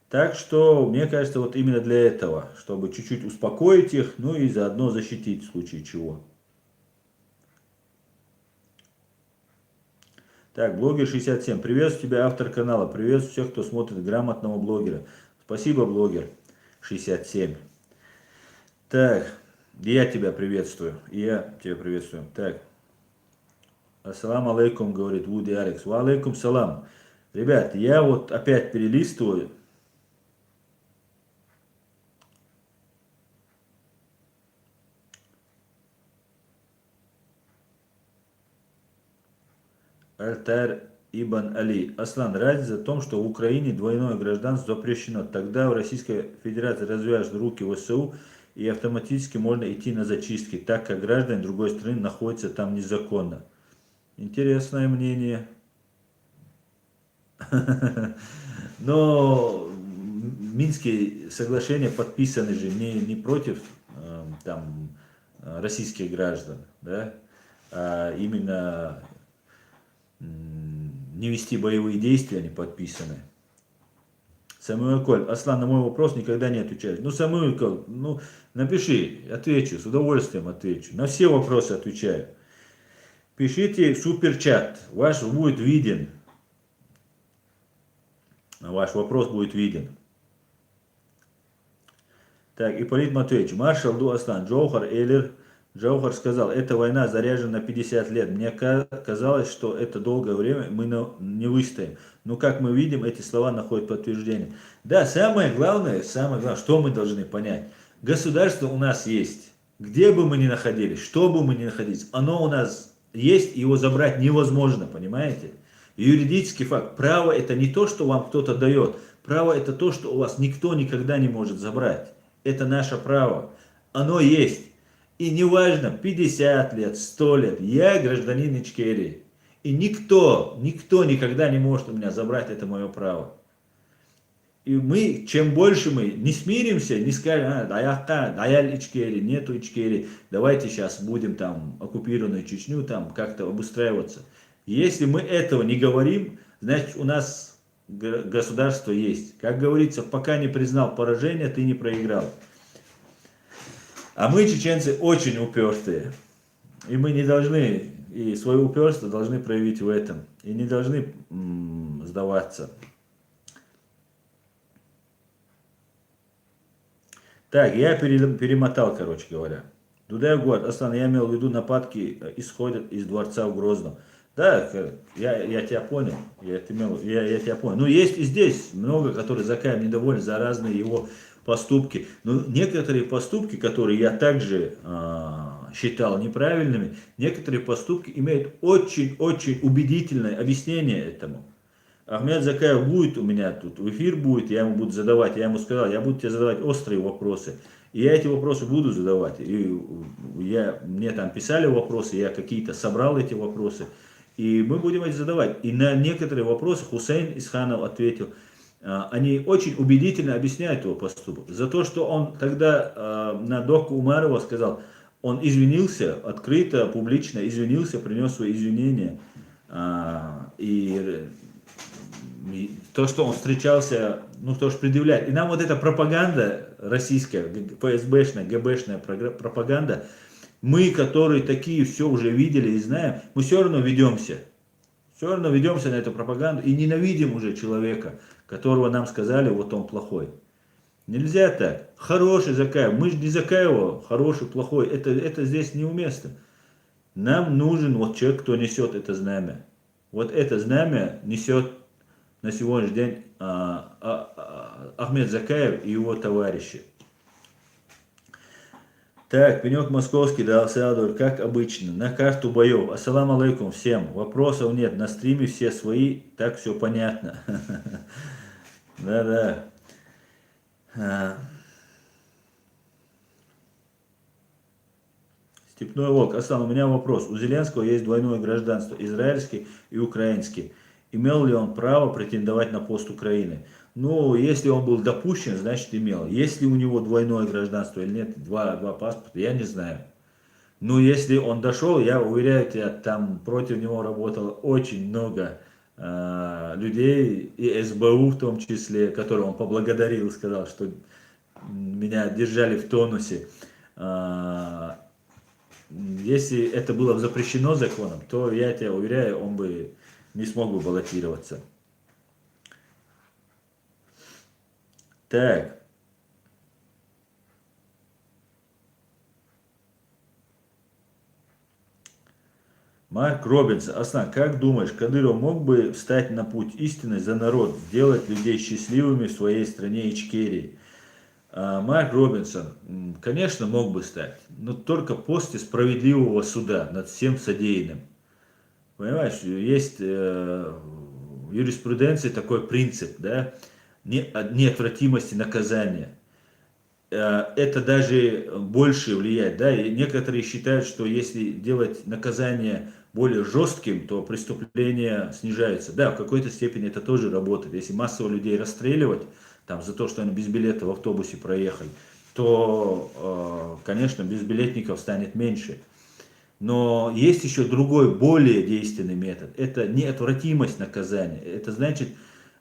Так что, мне кажется, вот именно для этого, чтобы чуть-чуть успокоить их, ну и заодно защитить в случае чего. Так, блогер 67. Приветствую тебя, автор канала. Приветствую всех, кто смотрит грамотного блогера. Спасибо, блогер 67. Так, и я тебя приветствую. И я тебя приветствую. Так. Ассаламу алейкум, говорит Вуди Алекс. Ва алейкум салам. Ребят, я вот опять перелистываю. Альтар Ибн Али. Аслан, разница в том, что в Украине двойное гражданство запрещено. Тогда в Российской Федерации развяжут руки ВСУ и автоматически можно идти на зачистки, так как граждане другой страны находятся там незаконно. Интересное мнение. Но Минские соглашения подписаны же не против там российских граждан, да, а именно не вести боевые действия, они подписаны. Самуэль Коль, Аслан, на мой вопрос никогда не отвечает. Ну, Самуэль Коль, ну, напиши, отвечу, с удовольствием отвечу. На все вопросы отвечаю. Пишите суперчат, ваш будет виден. Ваш вопрос будет виден. Так, Ипполит Матвеевич, маршал Ду Аслан, Джоухар Эллер. Джоухар сказал, эта война заряжена на 50 лет. Мне казалось, что это долгое время мы не выстоим. Но как мы видим, эти слова находят подтверждение. Да, самое главное, что мы должны понять. Государство у нас есть. Где бы мы ни находились, что бы мы ни находились, оно у нас есть, его забрать невозможно, понимаете? Юридический факт. Право это не то, что вам кто-то дает. Право это то, что у вас никто никогда не может забрать. Это наше право. Оно есть. И неважно, 50 лет, 100 лет, я гражданин Ичкерии. И никто никогда не может у меня забрать это мое право. И мы, чем больше мы не смиримся, не скажем, даял Ичкерии, нету Ичкерии, давайте сейчас будем там оккупированную Чечню там как-то обустраиваться. Если мы этого не говорим, значит у нас государство есть. Как говорится, пока не признал поражение, ты не проиграл. А мы, чеченцы, очень упертые. И мы не должны, и свое упорство должны проявить в этом. И не должны сдаваться. Так, я перемотал, короче говоря. Дудаев говорит, Аслан, я имел в виду, нападки исходят из дворца в Грозном. Да, я тебя понял, я тебя понял. Ну, есть и здесь много, которые Закаем недовольны за разные его поступки. Но некоторые поступки, которые я также считал неправильными, некоторые поступки имеют очень-очень убедительное объяснение этому. Ахмед Закаев будет у меня тут, в эфир будет, я ему буду задавать, я ему сказал, я буду тебе задавать острые вопросы. И я эти вопросы буду задавать. И мне там писали вопросы, я какие-то собрал эти вопросы. И мы будем эти задавать. И на некоторые вопросы Хусейн Исханов ответил. Они очень убедительно объясняют его поступок. За то, что он тогда на дочку Умарова сказал, он извинился, открыто, публично извинился, принес свои извинения. И то, что он встречался, ну то, что предъявляет. И нам вот эта пропаганда российская, ФСБшная, ГБшная пропаганда, мы, которые такие все уже видели и знаем, мы все равно ведемся. Все равно ведемся на эту пропаганду и ненавидим уже человека, которого нам сказали, вот он плохой. Нельзя так. Хороший Закаев. Мы же не Закаева, хороший, плохой. Это здесь неуместно. Нам нужен вот человек, кто несет это знамя. Вот это знамя несет на сегодняшний день Ахмед Закаев и его товарищи. Так, Пенек Московский, да, Саладор, как обычно, на карту боев. Ассаламу алейкум всем. Вопросов нет, на стриме все свои, так все понятно. Да-да. Степной волк. Аслан, у меня вопрос. У Зеленского есть двойное гражданство, израильский и украинский. Имел ли он право претендовать на пост Украины? Ну, если он был допущен, значит имел. Есть ли у него двойное гражданство или нет, два паспорта, я не знаю. Но если он дошел, я уверяю тебя, там против него работало очень много людей, и СБУ в том числе, которого он поблагодарил, сказал, что меня держали в тонусе. Если это было запрещено законом, то, я тебя уверяю, он бы не смог бы баллотироваться. Так. Марк Робинс, Аслан, как думаешь, Кадыров мог бы встать на путь истины за народ, сделать людей счастливыми в своей стране Ичкерии? Марк Робинсон, конечно, мог бы стать, но только после справедливого суда над всем содеянным. Понимаешь, есть в юриспруденции такой принцип, да, неотвратимости наказания. Это даже больше влияет, да, и некоторые считают, что если делать наказание более жестким, то преступление снижается. Да, в какой-то степени это тоже работает. Если массово людей расстреливать, там, за то, что они без билета в автобусе проехали, то, конечно, безбилетников станет меньше. Но есть еще другой, более действенный метод. Это неотвратимость наказания. Это значит,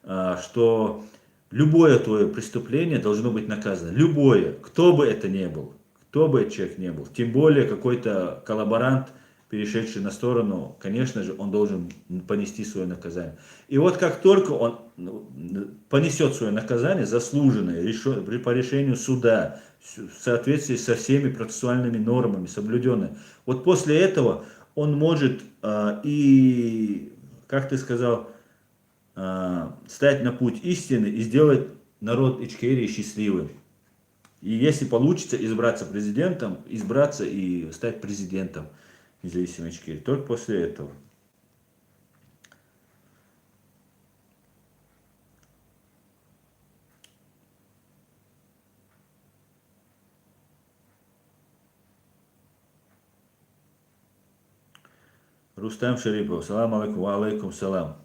что любое твое преступление должно быть наказано. Любое, кто бы это ни был, кто бы этот человек ни был. Тем более какой-то коллаборант, перешедший на сторону, конечно же, он должен понести свое наказание. И вот как только он понесет свое наказание, заслуженное, по решению суда, в соответствии со всеми процессуальными нормами, соблюденными, вот после этого он может и, как ты сказал, стать на путь истины и сделать народ Ичкерии счастливым. И если получится избраться президентом, избраться и стать президентом независимой Ичкерии. Только после этого. Рустам Шарипов, салам алейкум, ва алейкум салам.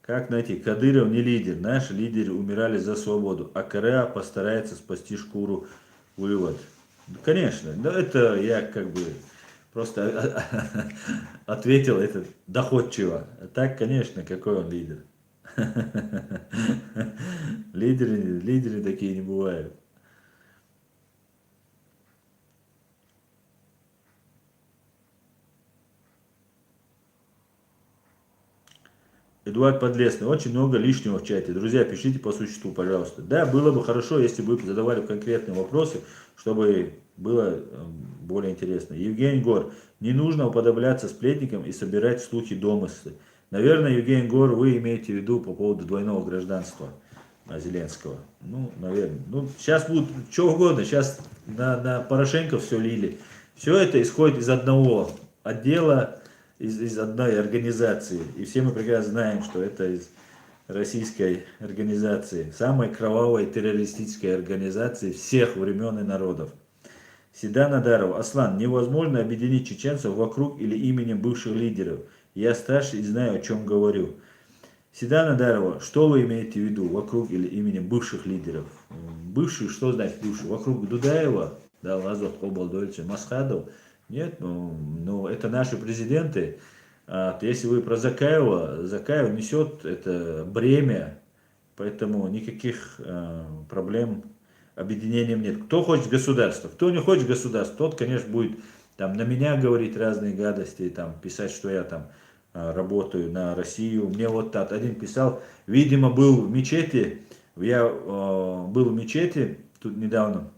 Как найти? Кадыров не лидер. Наши лидеры умирали за свободу, а КРА постарается спасти шкуру вывод. Конечно, но это я как бы просто ответил это доходчиво. А так, конечно, какой он лидер. Лидеры такие не бывают. Эдуард Подлесный, очень много лишнего в чате. Друзья, пишите по существу, пожалуйста. Да, было бы хорошо, если бы вы задавали конкретные вопросы, чтобы было более интересно. Евгений Гор, не нужно уподобляться сплетникам и собирать слухи домыслы. Наверное, Евгений Гор, вы имеете в виду по поводу двойного гражданства Зеленского. Ну, наверное. Ну, сейчас будут что угодно. Сейчас на Порошенко все лили. Все это исходит из одного отдела, из одной организации. И все мы прекрасно знаем, что это из российской организации. Самой кровавой террористической организации всех времен и народов. Седан Адаров. Аслан, невозможно объединить чеченцев вокруг или именем бывших лидеров. Я старше и знаю, о чем говорю. Седан Адарова, что вы имеете в виду вокруг или именем бывших лидеров? Бывших, что значит бывших? Вокруг Дудаева, да, Лазот, Обалдовича, Масхадов. Нет, ну это наши президенты. Если вы про Закаева, Закаев несет это бремя, поэтому никаких проблем объединением нет. Кто хочет государства, кто не хочет государства, тот, конечно, будет там на меня говорить разные гадости, там писать, что я там работаю на Россию. Мне вот так один писал, видимо, был в мечети, я был в мечети тут недавно,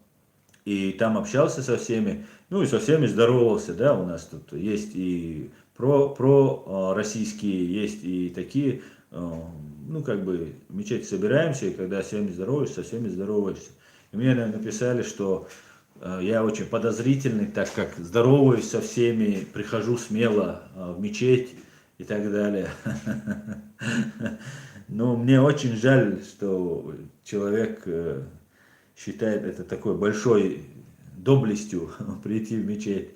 и там общался со всеми, ну и со всеми здоровался, да, у нас тут есть и про российские, есть и такие, ну как бы в мечети собираемся, и когда со всеми здороваешься, со всеми здороваешься. И мне написали, что я очень подозрительный, так как здороваюсь со всеми, прихожу смело в мечеть, и так далее. Но мне очень жаль, что человек считает это такой большой доблестью прийти в мечеть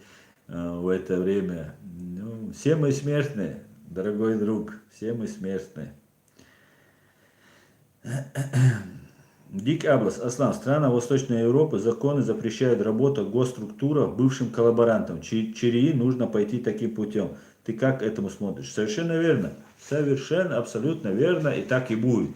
в это время. Ну, все мы смертны, дорогой друг, все мы смертны. Дик Аблас, Аслан, страна Восточной Европы, законы запрещают работу госструктурам бывшим коллаборантам. Чирии нужно пойти таким путем. Ты как к этому смотришь? Совершенно верно. Совершенно, абсолютно верно, и так и будет.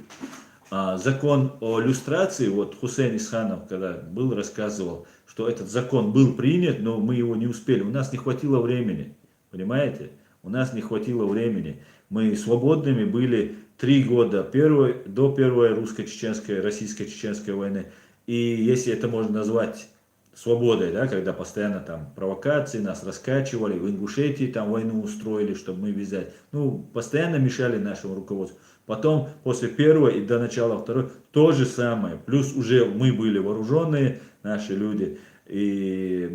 Закон о люстрации, вот Хусейн Исханов, когда был, рассказывал, что этот закон был принят, но мы его не успели. У нас не хватило времени. Понимаете? У нас не хватило времени. Мы свободными были 3 года до первой русско-чеченской, российско-чеченской войны. И если это можно назвать свободой, да, когда постоянно там провокации, нас раскачивали, в Ингушетии там войну устроили, чтобы мы взять. Ну, постоянно мешали нашему руководству. Потом, после первой и до начала второй, то же самое. Плюс уже мы были вооруженные, наши люди, и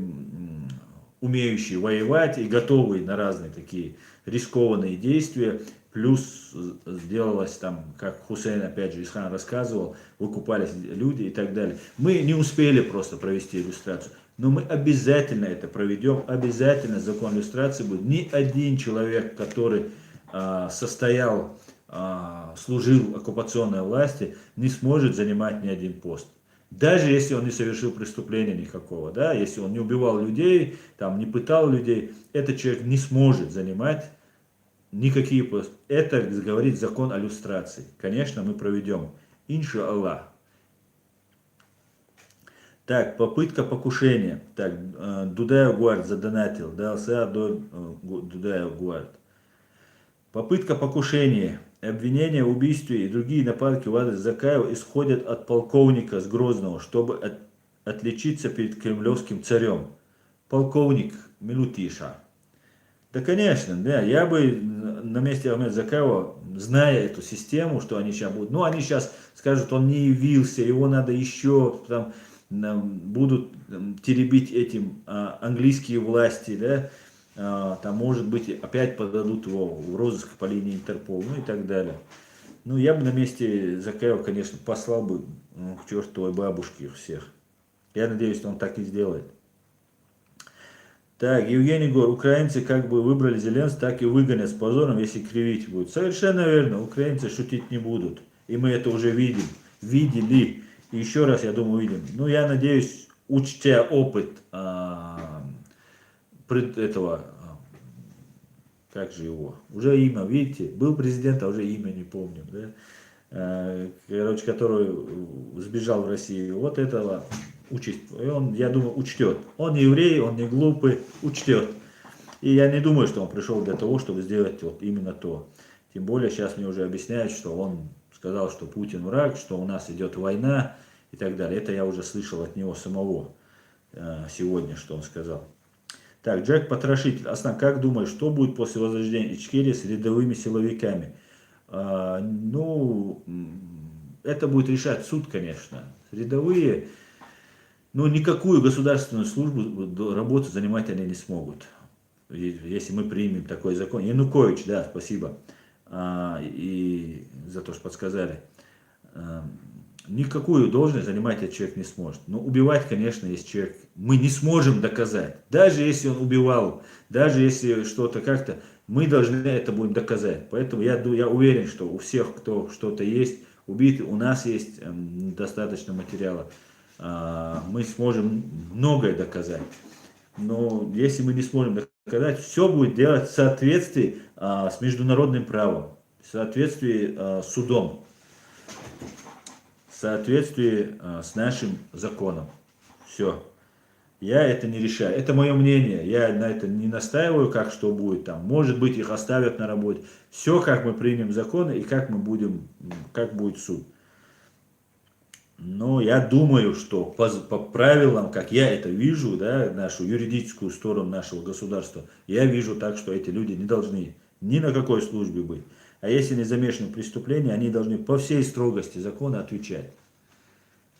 умеющие воевать, и готовые на разные такие рискованные действия. Плюс сделалось там, как Хусейн, опять же, Исхан рассказывал, выкупались люди и так далее. Мы не успели просто провести иллюстрацию, но мы обязательно это проведем, обязательно закон иллюстрации будет. Ни один человек, который состоял, служил оккупационной власти, не сможет занимать ни один пост. Даже если он не совершил преступления никакого, да, если он не убивал людей, там, не пытал людей, этот человек не сможет занимать никакие посты. Это говорит закон о люстрации. Конечно, мы проведем. Инша Аллах. Так, попытка покушения. Так, Дудая Гуард задонатил. Дался до Дудая Гуард. Попытка покушения, обвинения в убийстве и другие нападки в адрес Закаева исходят от полковника с Грозного, чтобы отличиться перед кремлевским царем. Полковник Милутиша. Да, конечно, да, я бы на месте Ахмеда Закаева, зная эту систему, что они сейчас будут, ну, они сейчас скажут, он не явился, его надо еще, там, будут теребить этим английские власти, да, там, может быть, опять подадут его в розыск по линии Интерпол, ну, и так далее. Ну, я бы на месте Закаева, конечно, послал бы к чертовой бабушке их всех. Я надеюсь, что он так и сделает. Так, Евгений Гор, украинцы как бы выбрали Зеленского, так и выгонят с позором, если кривить будут. Совершенно верно, украинцы шутить не будут. И мы это уже видим, видели. И еще раз, я думаю, увидим. Ну, я надеюсь, учтя опыт этого, как же его, уже имя, видите, был президент, а уже имя не помню, да? Короче, который сбежал в Россию, вот этого участь, и он, я думаю, учтет. Он не еврей, он не глупый, учтет. И я не думаю, что он пришел для того, чтобы сделать вот именно то. Тем более сейчас мне уже объясняют, что он сказал, что Путин враг, что у нас идет война и так далее. Это я уже слышал от него самого сегодня, что он сказал. Так, Джек Потрошитель. Аслан, как думаешь, что будет после возрождения Ичкерии с рядовыми силовиками? Ну, это будет решать суд, конечно. Рядовые, ну, никакую государственную службу, работу занимать они не смогут, если мы примем такой закон. Янукович, да, спасибо, и за то, что подсказали. Никакую должность занимать этот человек не сможет. Но убивать, конечно, если человек, мы не сможем доказать. Даже если он убивал, даже если что-то как-то, мы должны это будем доказать. Поэтому я уверен, что у всех, кто что-то есть, убитый, у нас есть достаточно материала. Мы сможем многое доказать. Но если мы не сможем доказать, все будет делать в соответствии с международным правом, в соответствии с судом, в соответствии с нашим законом. Все. Я это не решаю. Это мое мнение. Я на это не настаиваю, как что будет там. Может быть, их оставят на работе. Все, как мы примем законы и как мы будем, как будет суд. Но я думаю, что по правилам, как я это вижу, да, нашу юридическую сторону нашего государства, я вижу так, что эти люди не должны ни на какой службе быть. А если не замешаны в преступлении, они должны по всей строгости закона отвечать.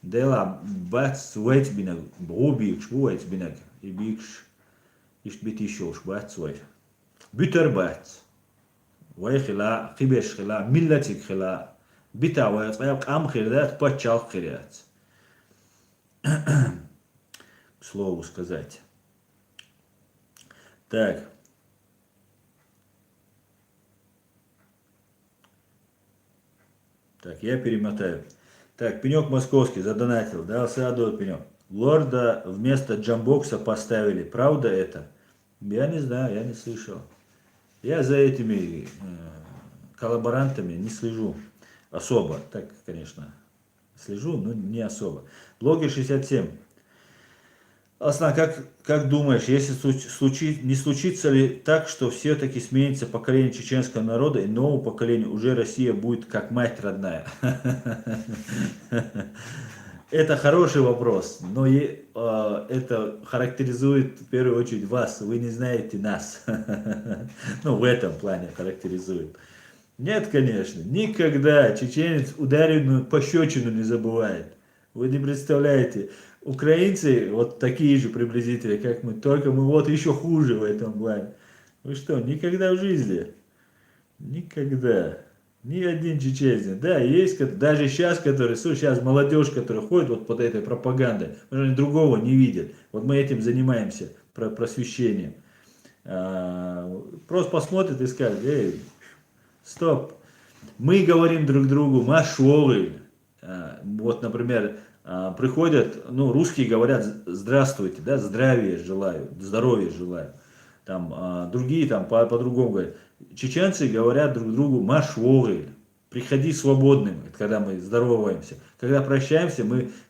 Дела бац вайтбинаг, бобик швуайтбинаг, и бикш ишбит еще уж бац вайт. Бютер бац. ويخلا خبش خلا ملتك خلا بتا ويطيب قام خيرات почал خيرات. К слову сказать. Так. Так, я перемотаю. Так, Пенек Московский задонатил, дал саду Пенек. Лорда вместо джамбокса поставили. Правда это? Я не знаю, я не слышал. Я за этими коллаборантами не слежу особо. Так, конечно, слежу, но не особо. Блогер 67. Аслан, как думаешь, если не случится ли так, что все-таки сменится поколение чеченского народа и новому поколению уже Россия будет как мать родная? Это хороший вопрос, но это характеризует в первую очередь вас. Вы не знаете нас. Ну, в этом плане характеризует. Нет, конечно, никогда чеченец ударенную пощечину не забывает. Вы не представляете. Украинцы вот такие же приблизительно, как мы, только мы вот еще хуже в этом плане. Вы что, никогда в жизни? Никогда. Ни один чеченец. Да, есть, даже сейчас, которые, слушай, сейчас молодежь, которая ходит вот под этой пропагандой, они другого не видят. Вот мы этим занимаемся, просвещением. Просто посмотрят и скажут, эй, стоп. Мы говорим друг другу, машолы. Вот, например, приходят, ну, русские говорят здравствуйте, да, здравия желаю, здоровья желаю. Там, другие там по-другому говорят. Чеченцы говорят друг другу машвогы, приходи свободным, когда мы здороваемся. Когда прощаемся,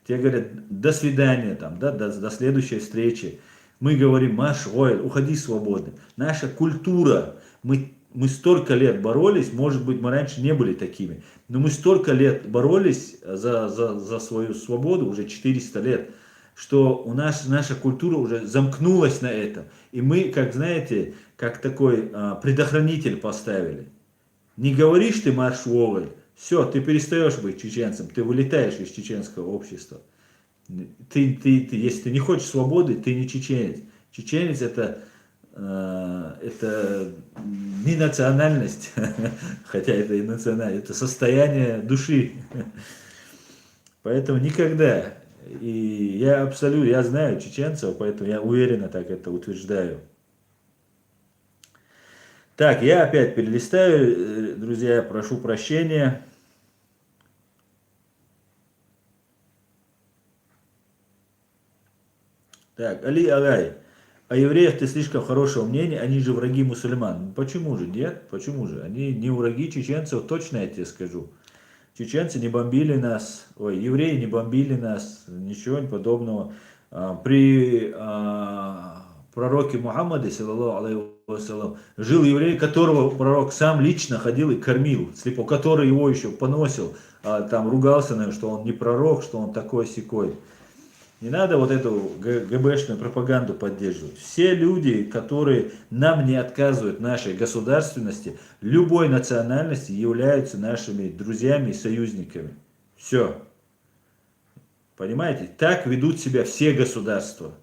тебе говорят до свидания, там, да, до следующей встречи. Мы говорим машвой, уходи свободным. Наша культура, мы столько лет боролись, может быть, мы раньше не были такими, но мы столько лет боролись за свою свободу, уже 400 лет, что у нас наша культура уже замкнулась на этом. И мы, как знаете, как такой предохранитель поставили. Не говоришь ты марш-вовой, все, ты перестаешь быть чеченцем, ты вылетаешь из чеченского общества. Если ты не хочешь свободы, ты не чеченец. Чеченец это не национальность, хотя это и национальность, это состояние души. Поэтому никогда. И я знаю чеченцев, поэтому я уверенно так это утверждаю. Так, я опять перелистаю, друзья, прошу прощения. Так, Али Агай. О евреях ты слишком хорошего мнения, они же враги мусульман. Почему же? Нет, почему же? Они не враги чеченцев, точно я тебе скажу. Чеченцы не бомбили нас, евреи не бомбили нас, ничего подобного. При пророке Мухаммаде, саллаллаху алейхи вассалям, жил еврей, которого пророк сам лично ходил и кормил, слепо, который его еще поносил, там ругался, наверное, что он не пророк, что он такой-сякой. Не надо вот эту ГБшную пропаганду поддерживать. Все люди, которые нам не отказывают нашей государственности, любой национальности, являются нашими друзьями и союзниками. Все. Понимаете? Так ведут себя все государства.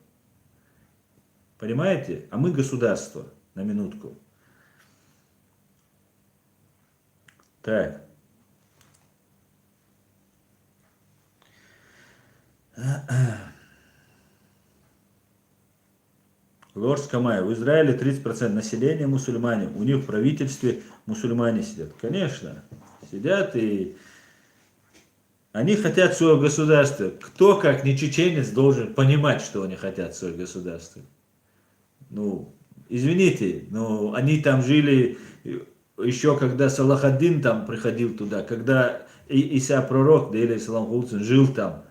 Понимаете? А мы государство. На минутку. Так. Лорд Скамай, в Израиле 30% населения мусульмане, у них в правительстве мусульмане сидят. Конечно, сидят и они хотят своего государства. Кто, как не чеченец, должен понимать, что они хотят своего государства? Ну, извините, но они там жили еще когда Салах ад-Дин там приходил туда, когда Иса пророк, да или Салам Хулцин, жил там.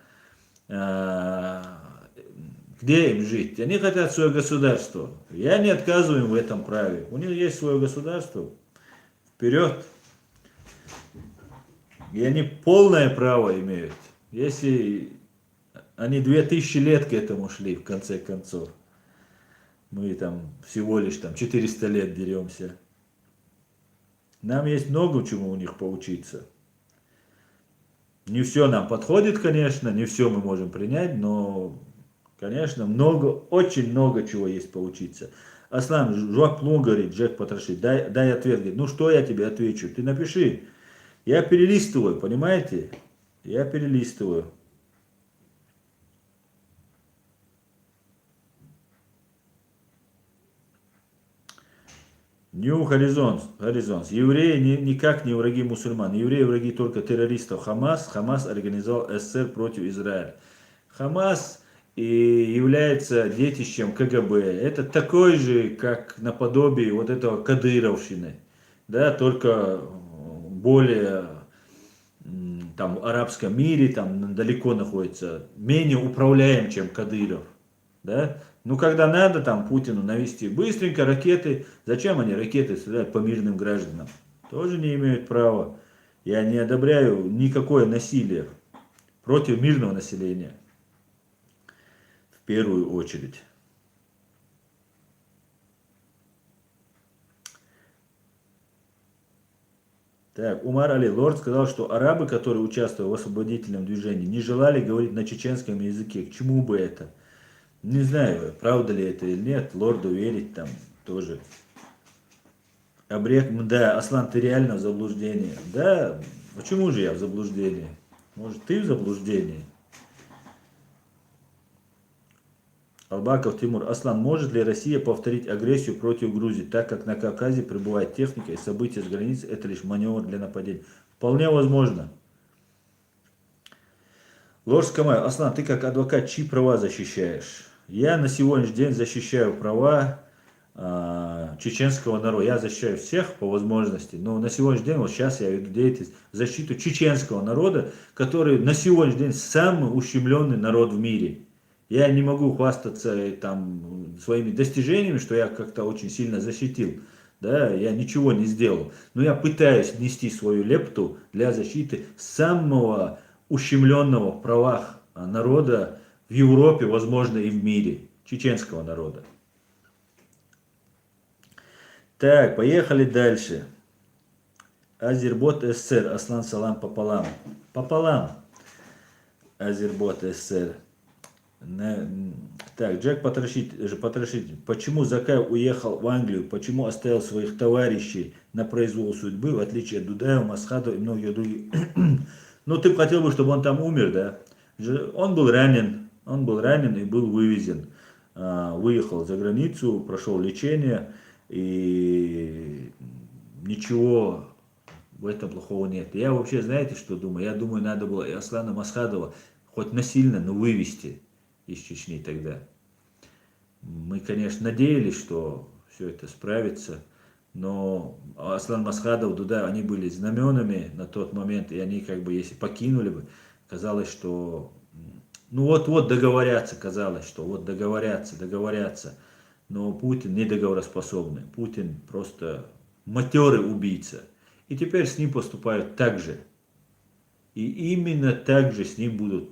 Где им жить? Они хотят свое государство. Я не отказываю им в этом праве. У них есть свое государство. Вперед. И они полное право имеют. Если они 2000 лет к этому шли, в конце концов. Мы там всего лишь там 400 лет деремся. Нам есть много чему у них поучиться. Не все нам подходит, конечно, не все мы можем принять, но... Конечно, очень много чего есть поучиться. Аслан, жвак плун, говорит, Джек потрошит, дай ответ. Говорит, ну что я тебе отвечу? Ты напиши. Я перелистываю, понимаете? Я перелистываю. New Horizons. Евреи никак не враги мусульман. Евреи враги только террористов. Хамас организовал СССР против Израиля. Хамас и является детищем КГБ. Это такой же, как наподобие вот этого кадыровщины. Да, только более там в арабском мире, там далеко находится, менее управляем, чем Кадыров. Да? Ну, когда надо там Путину навести быстренько ракеты, зачем они ракеты стреляют по мирным гражданам? Тоже не имеют права. Я не одобряю никакое насилие против мирного населения. В первую очередь. Так, Умар Али Лорд сказал, что арабы, которые участвовали в освободительном движении, не желали говорить на чеченском языке. К чему бы это? Не знаю, правда ли это или нет, лорду верить там тоже. Обрек, да, Аслан, ты реально в заблуждении. Да, почему же я в заблуждении? Может, ты в заблуждении? Албаков Тимур. Аслан, может ли Россия повторить агрессию против Грузии, так как на Кавказе прибывает техника и события с границы, это лишь маневр для нападения? Вполне возможно. Лорд Камай, Аслан, ты как адвокат чьи права защищаешь? Я на сегодняшний день защищаю права чеченского народа. Я защищаю всех по возможности, но на сегодняшний день, вот сейчас я веду деятельность в защиту чеченского народа, который на сегодняшний день самый ущемленный народ в мире. Я не могу хвастаться там своими достижениями, что я как-то очень сильно защитил. Да, я ничего не сделал. Но я пытаюсь внести свою лепту для защиты самого ущемленного в правах народа в Европе, возможно, и в мире. Чеченского народа. Так, поехали дальше. Азербот СССР. Аслан Салам пополам. Пополам. Азербот СССР. Так, Джек потрошить. Почему Закаев уехал в Англию? Почему оставил своих товарищей на произвол судьбы, в отличие от Дудаева, Масхадова и многих других? Ну, ты хотел бы, чтобы он там умер, да? Он был ранен и был вывезен. Выехал за границу, прошел лечение, и ничего в этом плохого нет. Я вообще, знаете, что думаю? Я думаю, надо было и Аслана Масхадова хоть насильно, но вывести из Чечни тогда. Мы, конечно, надеялись, что все это справится, но Аслан Масхадов, Дуда, они были знаменами на тот момент, и они как бы, если покинули бы, казалось, что, ну вот-вот договорятся, казалось, что вот договорятся, но Путин не договороспособный, Путин просто матерый убийца, и теперь с ним поступают так же, и именно так же с ним будут.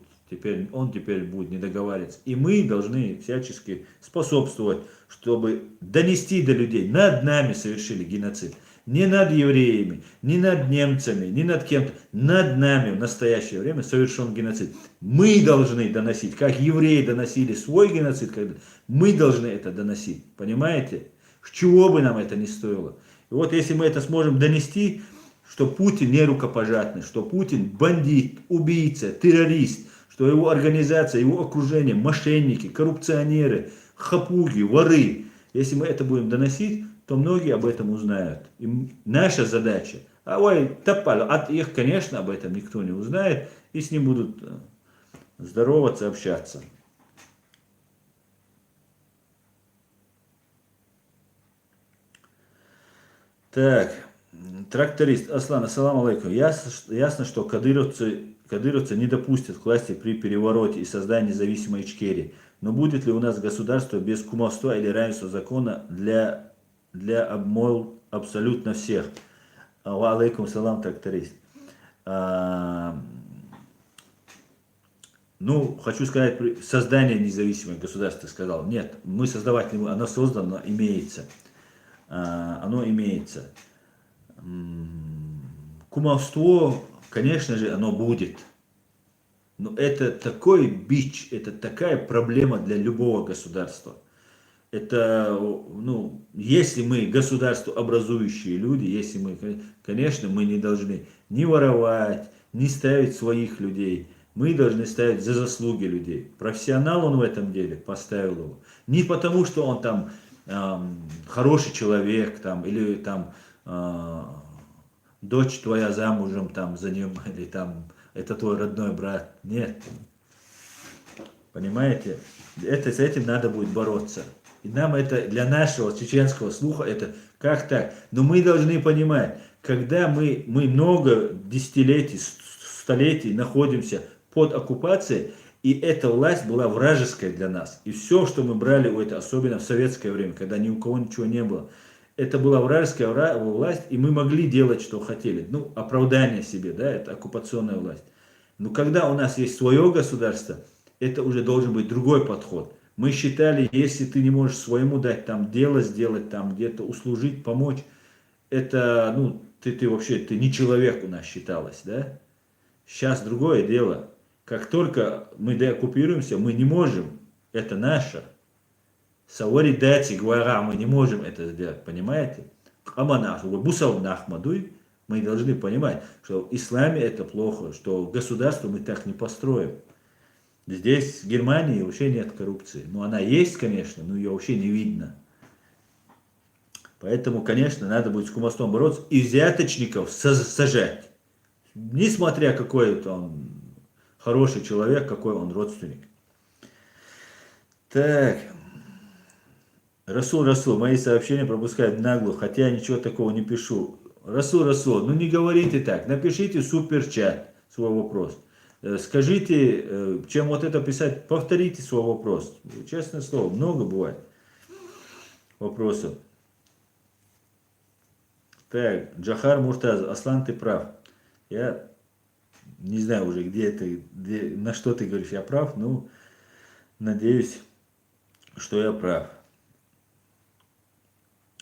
Он теперь будет не договариваться. И мы должны всячески способствовать, чтобы донести до людей, над нами совершили геноцид. Не над евреями, не над немцами, не над кем-то. Над нами в настоящее время совершен геноцид. Мы должны доносить, как евреи доносили свой геноцид, мы должны это доносить. Понимаете? Чего бы нам это ни стоило. И вот если мы это сможем донести, что Путин не рукопожатный, что Путин бандит, убийца, террорист, что его организация, его окружение, мошенники, коррупционеры, хапуги, воры. Если мы это будем доносить, то многие об этом узнают. И наша задача, от их, конечно, об этом никто не узнает, и с ним будут здороваться, общаться. Так, тракторист Аслан, ассаламу алейкум. Ясно, что кадыровцы не допустят к власти при перевороте и создании независимой Ичкерии. Но будет ли у нас государство без кумовства или равенства закона для обмол абсолютно всех? Алейкум салам, тракторист. Ну, хочу сказать, создание независимого государства, сказал. Нет, мы создавать не будем, оно создано, имеется. Оно имеется. Кумовство, конечно же, оно будет. Но это такой бич, это такая проблема для любого государства. Это, ну, если мы государствообразующие люди, если мы, конечно, мы не должны ни воровать, ни ставить своих людей. Мы должны ставить за заслуги людей. Профессионал он в этом деле, поставил его. Не потому, что он там хороший человек, там, или там дочь твоя замужем там за ним, или там это твой родной брат. Нет. Понимаете? С этим надо будет бороться. И нам это, для нашего чеченского слуха, это как так? Но мы должны понимать, когда мы много десятилетий, столетий находимся под оккупацией, и эта власть была вражеской для нас. И все, что мы брали у этого, особенно в советское время, когда ни у кого ничего не было, это была вражеская власть, и мы могли делать, что хотели. Ну, оправдание себе, да, это оккупационная власть. Но когда у нас есть свое государство, это уже должен быть другой подход. Мы считали, если ты не можешь своему дать там дело сделать, там где-то услужить, помочь, это, ну, ты вообще, ты не человек у нас считалось, да? Сейчас другое дело. Как только мы деоккупируемся, мы не можем, это наше. Савари дати гвара, мы не можем это сделать, понимаете? Мы должны понимать, что в исламе это плохо, что государство мы так не построим. Здесь, в Германии, вообще нет коррупции. Ну, она есть, конечно, но ее вообще не видно. Поэтому, конечно, надо будет с кумовством бороться и взяточников сажать. Несмотря какой он хороший человек, какой он родственник. Так. Расул, мои сообщения пропускают наглую, хотя я ничего такого не пишу. Расул, ну не говорите так. Напишите в суперчат свой вопрос. Скажите, чем вот это писать, повторите свой вопрос. Честное слово, много бывает вопросов. Так, Джахар Муртаз, Аслан, ты прав. Я не знаю уже, на что ты говоришь, я прав, но надеюсь, что я прав.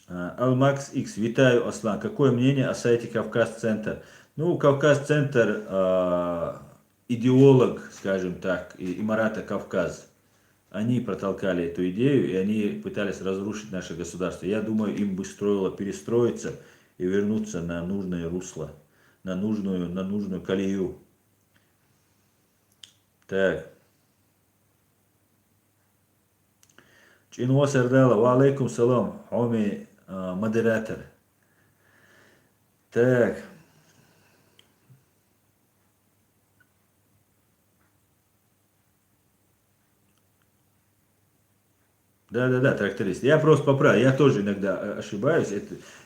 Алмакс X, витаю, Аслан. Какое мнение о сайте Кавказ-центр? Ну, Кавказ-центр, идеолог, скажем так, Имарата Кавказ. Они протолкали эту идею, и они пытались разрушить наше государство. Я думаю, им бы стоило перестроиться и вернуться на нужное русло, на нужную колею. Так. Чинуа Сардала, ва алейкум салам, хоми модератор. Так. Да, тракторист. Я просто поправлю, я тоже иногда ошибаюсь.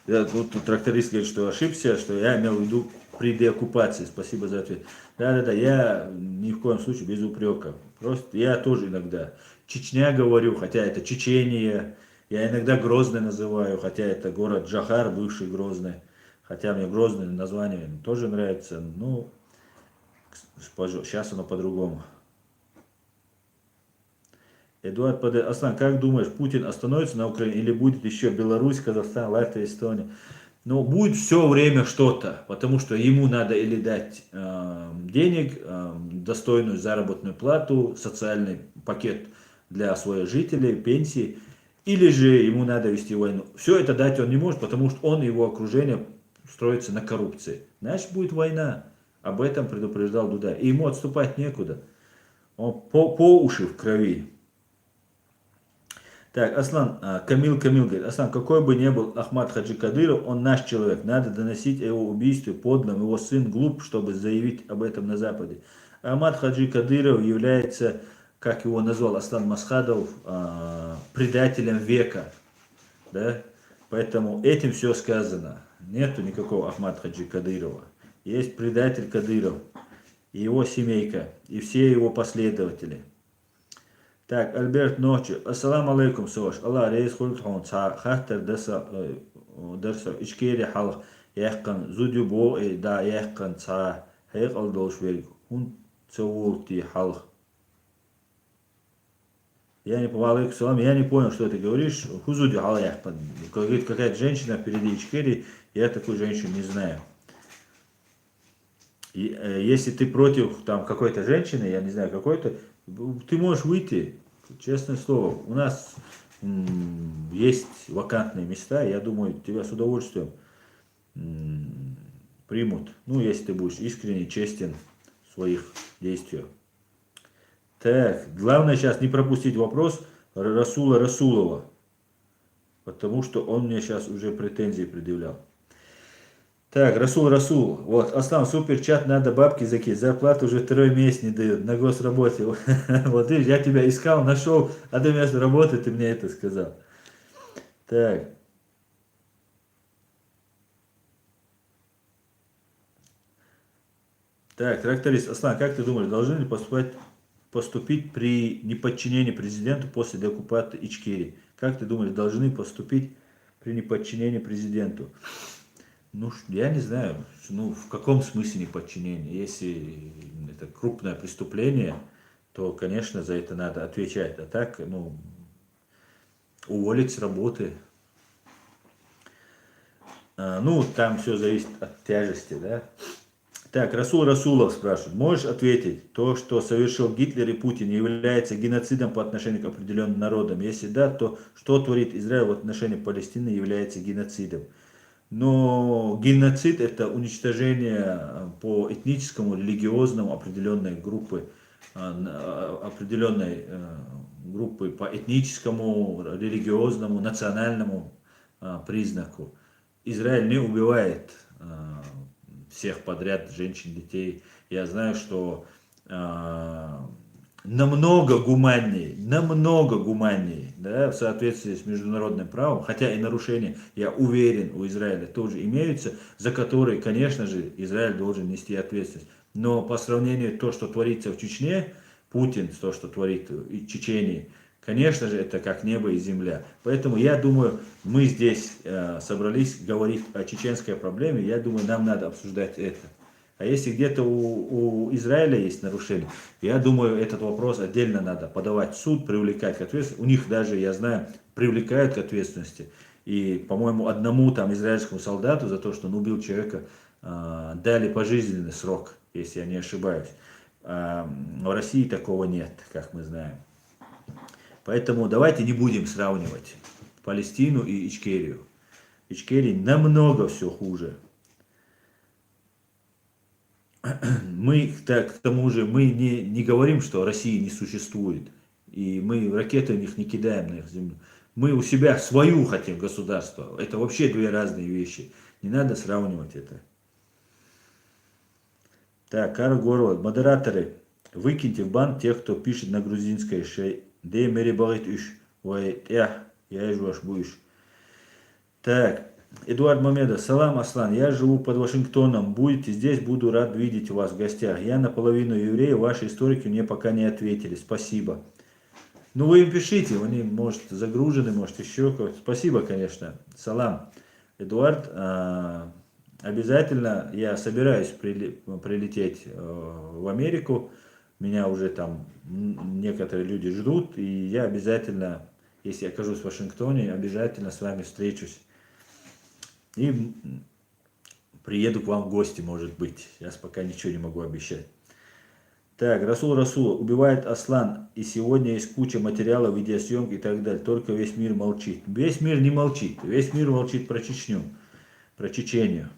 Тут тракторист говорит, что ошибся, что я имел в виду при деоккупации. Спасибо за ответ. Да, я ни в коем случае без упрека. Просто я тоже иногда Чечня говорю, хотя это Чечения. Я иногда Грозный называю, хотя это город Джахар, бывший Грозный. Хотя мне Грозное название тоже нравится. Ну, сейчас оно по-другому. Эдуард ПД. Аслан, как думаешь, Путин остановится на Украине или будет еще Беларусь, Казахстан, Латвия, Эстония? Ну, будет все время что-то, потому что ему надо или дать денег, достойную заработную плату, социальный пакет для своих жителей, пенсии, или же ему надо вести войну. Все это дать он не может, потому что он и его окружение строится на коррупции. Значит, будет война. Об этом предупреждал Дуда. И ему отступать некуда. Он по уши в крови. Так, Аслан, Камил говорит, Аслан, какой бы ни был Ахмад Хаджи Кадыров, он наш человек. Надо доносить о его убийстве подлым. Его сын глуп, чтобы заявить об этом на Западе. Ахмад Хаджи Кадыров является, как его назвал Аслан Масхадов, предателем века. Да? Поэтому этим все сказано. Нету никакого Ахмад Хаджи Кадырова. Есть предатель Кадыров, и его семейка, и все его последователи. Так, Альберт Ночи. Ассаламу алейкум, Сош. Аллах рейс хултхон. Хаттер дерса ичкери халх. Яхкан зудю бо и да яхкан ца. Хайк алдош верг. Хун цаулти халх. Я не понял, что ты говоришь. Хузуди халх яхкан. Говорит какая-то женщина впереди ичкери. Я такую женщину не знаю. И, если ты против там какой-то женщины, я не знаю какой-то, ты можешь выйти, честное слово. У нас есть вакантные места, я думаю, тебя с удовольствием примут. Ну, если ты будешь искренне честен в своих действиях. Так, главное сейчас не пропустить вопрос Расула Расулова, потому что он мне сейчас уже претензии предъявлял. Так, Расул, вот, Аслан, супер чат, надо бабки закинуть, зарплату уже второй месяц не дают, на госработе. Вот видишь, я тебя искал, нашел, одно место работы, ты мне это сказал. Так. Так, тракторист, Аслан, как ты думаешь, должны ли поступить при неподчинении президенту после деоккупации Ичкерии? Как ты думаешь, должны поступить при неподчинении президенту? Ну, я не знаю, ну, в каком смысле неподчинение? Если это крупное преступление, то, конечно, за это надо отвечать. А так, ну, уволить с работы. Ну, там все зависит от тяжести, да. Так, Расул Расулов спрашивает, можешь ответить, то, что совершил Гитлер и Путин, является геноцидом по отношению к определенным народам? Если да, то что творит Израиль в отношении Палестины является геноцидом? Но геноцид это уничтожение по этническому, религиозному определенной группы, определенной группы по этническому, религиозному, национальному признаку. Израиль не убивает всех подряд, женщин, детей. Я знаю, что намного гуманнее, да, в соответствии с международным правом, хотя и нарушения, я уверен, у Израиля тоже имеются, за которые, конечно же, Израиль должен нести ответственность. Но по сравнению с то, что творится в Чечне, Путин, то, что творит в Чечении, конечно же, это как небо и земля. Поэтому я думаю, мы здесь собрались говорить о чеченской проблеме, я думаю, нам надо обсуждать это. А если где-то у Израиля есть нарушение, я думаю, этот вопрос отдельно надо подавать в суд, привлекать к ответственности. У них даже, я знаю, привлекают к ответственности. И, по-моему, одному там израильскому солдату за то, что он убил человека, дали пожизненный срок, если я не ошибаюсь. В России такого нет, как мы знаем. Поэтому давайте не будем сравнивать Палестину и Ичкерию. Ичкерии намного все хуже. Мы, так, к тому же, мы не говорим, что России не существует. И мы ракеты у них не кидаем на их землю. Мы у себя свою хотим государство. Это вообще две разные вещи. Не надо сравнивать это. Так, Карл Город, модераторы, выкиньте в бан тех, кто пишет на грузинской шей. Де меребалит уж. Ой, я ваш будешь. Так, Эдуард Мамедов, салам, Аслан, я живу под Вашингтоном, будете здесь, буду рад видеть вас в гостях. Я наполовину еврей, ваши историки мне пока не ответили, спасибо. Ну вы им пишите, они, может, загружены, может, еще как-то. Спасибо, конечно. Салам, Эдуард, обязательно я собираюсь прилететь в Америку, меня уже там некоторые люди ждут, и я обязательно, если окажусь в Вашингтоне, обязательно с вами встречусь. И приеду к вам в гости, может быть. Сейчас пока ничего не могу обещать. Так, Расул, убивает Аслан. И сегодня есть куча материалов, видеосъемки и так далее. Только весь мир молчит. Весь мир не молчит. Весь мир молчит про Чечню, про Чечению.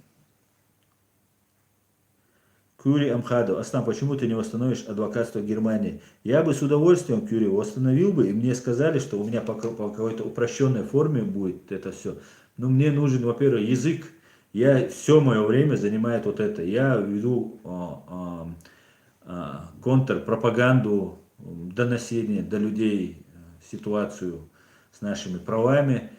Кюри Амхаду, Аслан, почему ты не восстановишь адвокатство Германии? Я бы с удовольствием, Кюри, восстановил бы, и мне сказали, что у меня по какой-то упрощенной форме будет это все. Но мне нужен, во-первых, язык. Все мое время занимает вот это. Я веду контрпропаганду, донесение до людей ситуацию с нашими правами.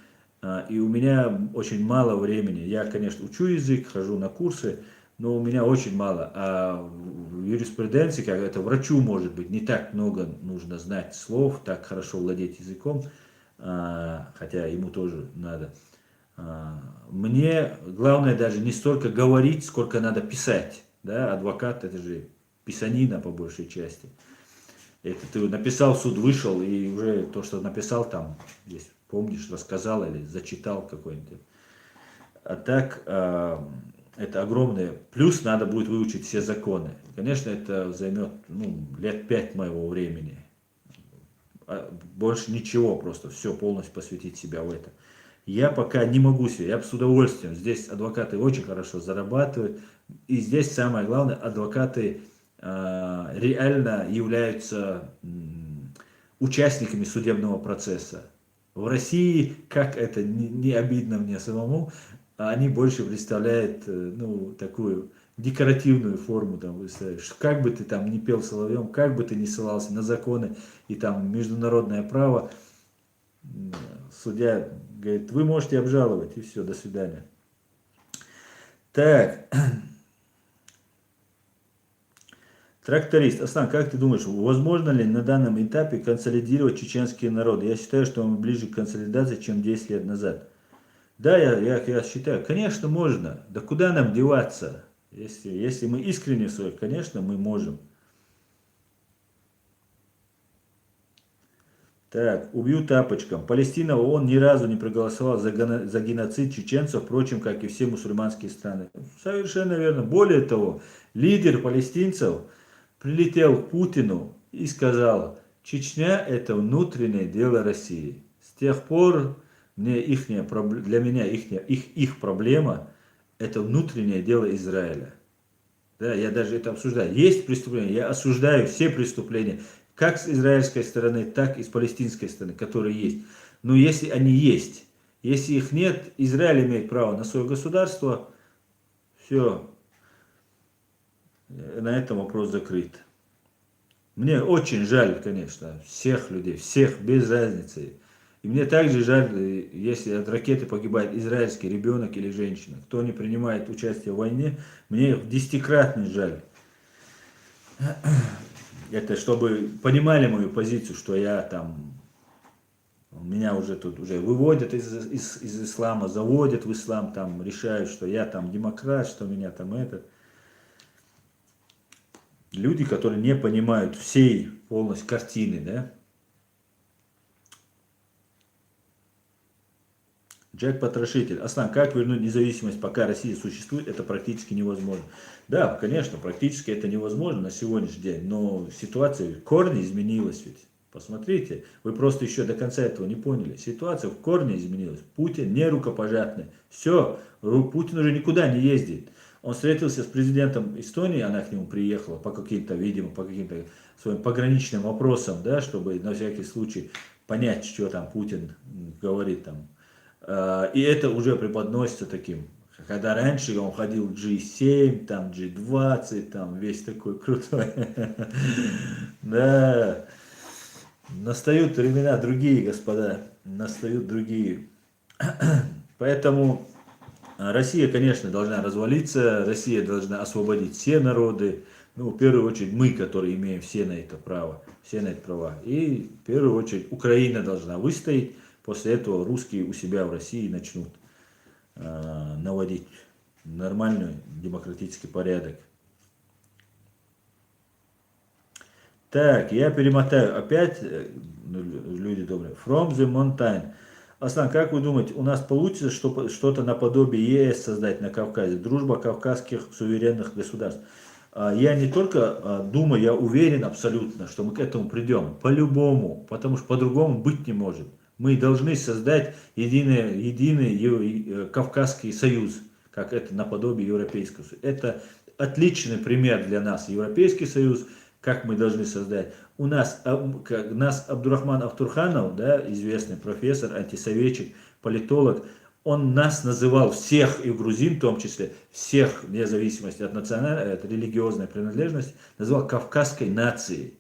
И у меня очень мало времени. Я, конечно, учу язык, хожу на курсы, но у меня очень мало. А в юриспруденции, как это врачу, может быть, не так много нужно знать слов, так хорошо владеть языком, хотя ему тоже надо. Мне главное даже не столько говорить, сколько надо писать. Да? Адвокат это же писанина по большей части. Это ты написал, суд вышел, и уже то, что написал там, здесь, помнишь, рассказал или зачитал какой-нибудь. А так, это огромное. Плюс надо будет выучить все законы. Конечно, это займет лет 5 моего времени. больше ничего, просто все полностью посвятить себя в это. Я пока не могу себе, я бы с удовольствием. Здесь адвокаты очень хорошо зарабатывают. И здесь самое главное, адвокаты реально являются участниками судебного процесса. В России, как это не обидно мне самому, они больше представляют, ну, такую декоративную форму, там, выставляешь. Как бы ты там не пел соловьем, как бы ты не ссылался на законы и там международное право, судья говорит, вы можете обжаловать, и все, до свидания. Так, тракторист. Аслан, как ты думаешь, возможно ли на данном этапе консолидировать чеченские народы? Я считаю, что мы ближе к консолидации, чем 10 лет назад. Да, я считаю, конечно, можно. Да куда нам деваться? Если мы искренне в своих, конечно, мы можем. Так, убью тапочком. Палестина, ООН ни разу не проголосовала за геноцид чеченцев, впрочем, как и все мусульманские страны. Совершенно верно. Более того, лидер палестинцев прилетел к Путину и сказал, Чечня это внутреннее дело России. С тех пор для меня их проблема это внутреннее дело Израиля. Да, я даже это обсуждаю. Есть преступления, я осуждаю все преступления, как с израильской стороны, так и с палестинской стороны, которые есть. Но если они есть, если их нет, Израиль имеет право на свое государство, все, на этом вопрос закрыт. Мне очень жаль, конечно, всех людей, всех, без разницы. И мне также жаль, если от ракеты погибает израильский ребенок или женщина. Кто не принимает участие в войне, мне их десятикратно жаль. Это чтобы понимали мою позицию, что я там, меня уже тут уже выводят из ислама, заводят в ислам, там решают, что я там демократ, что меня там это. Люди, которые не понимают всей полностью картины, да. Джек Потрошитель. Аслан, как вернуть независимость, пока Россия существует, это практически невозможно. Да, конечно, практически это невозможно на сегодняшний день, но ситуация в корне изменилась ведь. Посмотрите, вы просто еще до конца этого не поняли. Ситуация в корне изменилась. Путин не рукопожатный. Все, Путин уже никуда не ездит. Он встретился с президентом Эстонии, она к нему приехала по каким-то, видимо, по каким-то своим пограничным вопросам, да, чтобы на всякий случай понять, что там Путин говорит там. И это уже преподносится таким, когда раньше он ходил в G7, там G20, там весь такой крутой. Да, настают времена другие, господа, настают другие. Поэтому Россия, конечно, должна развалиться, Россия должна освободить все народы. Ну, в первую очередь мы, которые имеем все на это право, все на это права. И в первую очередь Украина должна выстоять. После этого русские у себя в России начнут наводить нормальный демократический порядок. Так, я перемотаю опять, люди добрые. From the mountain. Аслан, как вы думаете, у нас получится что-то наподобие ЕС создать на Кавказе? Дружба кавказских суверенных государств. Я не только думаю, я уверен абсолютно, что мы к этому придем. По-любому, потому что по-другому быть не может. Мы должны создать единый Кавказский союз, как это наподобие Европейского Союза. Это отличный пример для нас, Европейский Союз, как мы должны создать. У нас Абдурахман Автурханов, да, известный профессор, антисоветчик, политолог, он нас называл всех, и грузин в том числе, всех, вне зависимости от национальной, от религиозной принадлежности, называл кавказской нацией.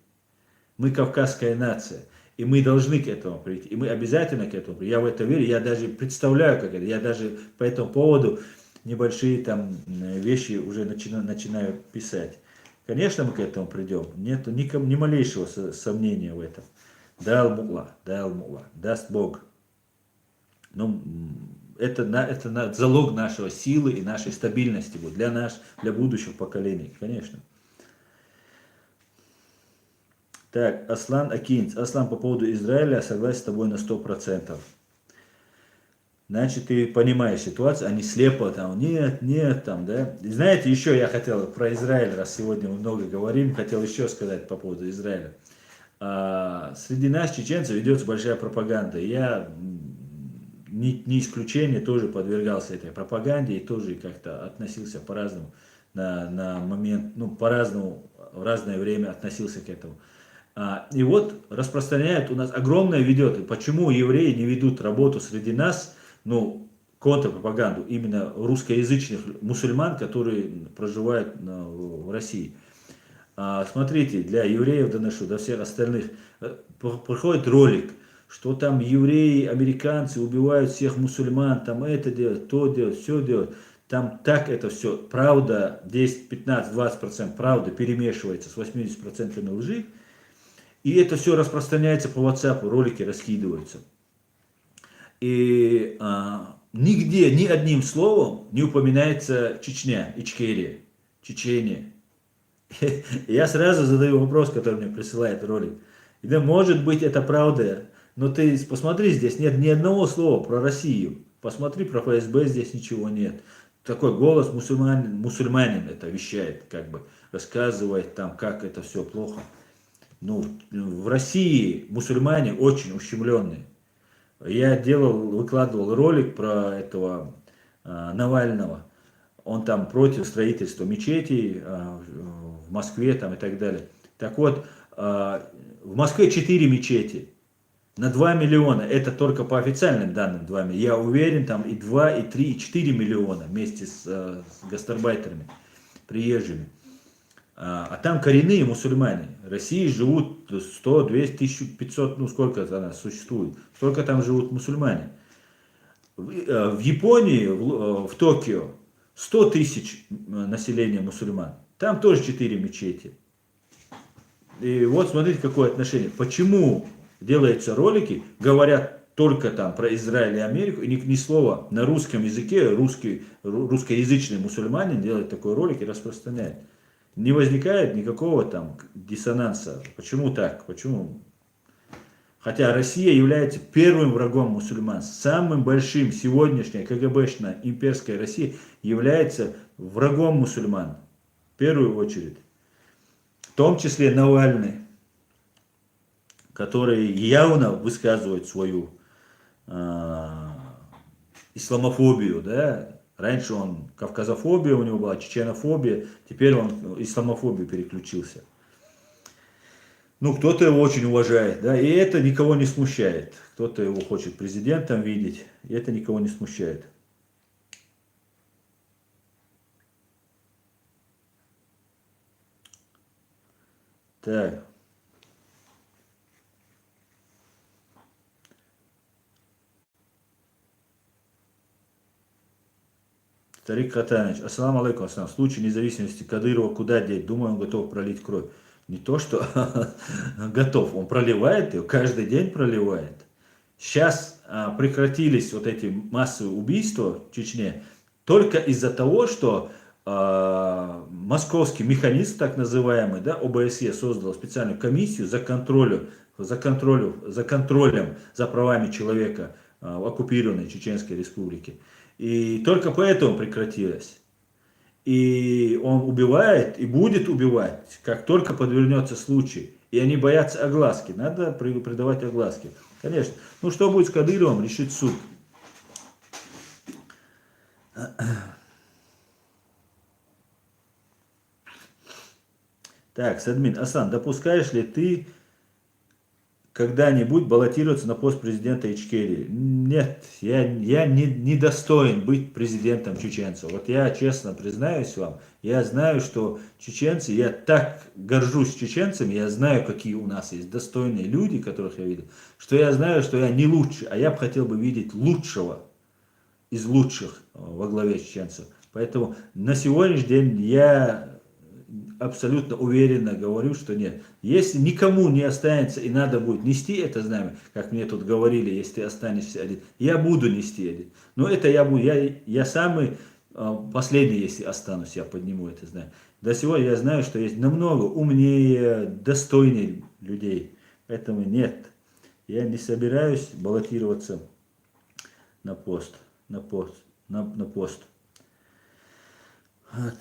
Мы кавказская нация. И мы должны к этому прийти. И мы обязательно к этому прийти. Я в это верю. Я даже представляю, как это. Я даже по этому поводу небольшие там вещи уже начинаю писать. Конечно, мы к этому придем. Нет ни малейшего сомнения в этом. Дай Аллах, даст Бог. Ну, это залог нашего силы и нашей стабильности будет для будущих поколений, конечно. Так, Аслан Акинц. Аслан, по поводу Израиля согласен с тобой на 100%. Значит, ты понимаешь ситуацию, а не слепо там, нет, там, да. И знаете, еще я хотел про Израиль, раз сегодня мы много говорим, хотел еще сказать по поводу Израиля. среди нас, чеченцев, ведется большая пропаганда. Я не исключение, тоже подвергался этой пропаганде и тоже как-то относился по-разному на момент, ну, по-разному, в разное время относился к этому. И вот распространяют у нас огромное ведет. Почему евреи не ведут работу среди нас, ну, контрпропаганду именно русскоязычных мусульман, которые проживают в России. Смотрите, для евреев доношу, до всех остальных, проходит ролик, что там евреи, американцы убивают всех мусульман, там это делают, то делают, все делают. Там так это все, правда, 10, 15, 20% правды перемешивается с 80% лжи. И это все распространяется по WhatsApp, ролики раскидываются. И нигде, ни одним словом не упоминается Чечня, Ичкерия, Чечения. Я сразу задаю вопрос, который мне присылает ролик. Да, может быть, это правда, но ты посмотри, здесь нет ни одного слова про Россию. Посмотри, про ФСБ здесь ничего нет. Такой голос мусульманин это вещает, как бы рассказывает там, как это все плохо. Ну, в России мусульмане очень ущемленные. Я выкладывал ролик про этого Навального. Он там против строительства мечетей в Москве там, и так далее. Так вот, в Москве 4 мечети на 2 миллиона. Это только по официальным данным 2 миллиона. Я уверен, там и 2, и 3, и 4 миллиона вместе с гастарбайтерами, приезжими. А там коренные мусульмане. В России живут 100, 200, 1500, ну сколько она существует. Сколько там живут мусульмане. В Японии, в Токио, 100 тысяч населения мусульман. Там тоже 4 мечети. И вот смотрите, какое отношение. Почему делаются ролики, говорят только там про Израиль и Америку, и ни слова на русском языке, русскоязычный мусульманин делает такой ролик и распространяет. Не возникает никакого там диссонанса. Почему так? Почему? Хотя Россия является первым врагом мусульман. Самым большим сегодняшняя КГБшная имперская Россия является врагом мусульман. В первую очередь. В том числе Навальный, который явно высказывает свою исламофобию, да. Раньше он кавказофобия у него была, чеченофобия, теперь он исламофобию переключился. Ну, кто-то его очень уважает, да, и это никого не смущает. Кто-то его хочет президентом видеть, и это никого не смущает. Так. Старик Катанович, ассаламу алейкум, ассалам. В случае независимости Кадырова куда деть? Думаю, он готов пролить кровь. Не то, что готов, он проливает ее, каждый день проливает. Сейчас прекратились вот эти массовые убийства в Чечне только из-за того, что московский механизм, так называемый, да, ОБСЕ создал специальную комиссию за контролем за правами человека в оккупированной Чеченской Республике. И только поэтому прекратилось. И он убивает и будет убивать, как только подвернется случай. И они боятся огласки. Надо придавать огласки. Конечно. Ну что будет с Кадыровым, решит суд. Так, Садмин, Асан, допускаешь ли ты когда-нибудь баллотироваться на пост президента Ичкерии? Нет, я не достоин быть президентом чеченцев. Вот я честно признаюсь вам, я знаю, что чеченцы, я так горжусь чеченцами, я знаю, какие у нас есть достойные люди, которых я видел, что я знаю, что я не лучший, а я бы хотел бы видеть лучшего из лучших во главе чеченцев. Поэтому на сегодняшний день я абсолютно уверенно говорю, что нет. Если никому не останется и надо будет нести это знамя, как мне тут говорили, если ты останешься один, я буду нести один. Но это я буду, я самый последний, если останусь, я подниму это знамя. До сегодня я знаю, что есть намного умнее, достойнее людей. Поэтому нет, я не собираюсь баллотироваться на пост.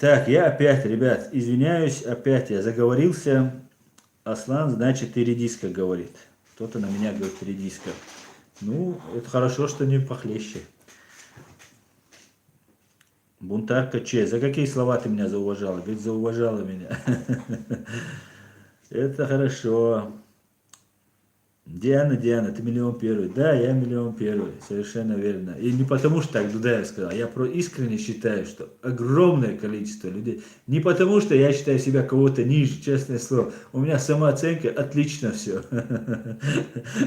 Так, я опять, ребят, извиняюсь, опять я заговорился. Аслан, значит, ты редиска говорит. Что-то на меня говорит редиска. Ну, это хорошо, что не похлеще. Бунтарка Че, за какие слова ты меня зауважала? Говорит, зауважала меня. Это хорошо. Диана, Диана, ты миллион первый. Да, я миллион первый, совершенно верно. И не потому, что так Дудаев сказал, я искренне считаю, что огромное количество людей, не потому, что я считаю себя кого-то ниже, честное слово, у меня самооценка отлично все.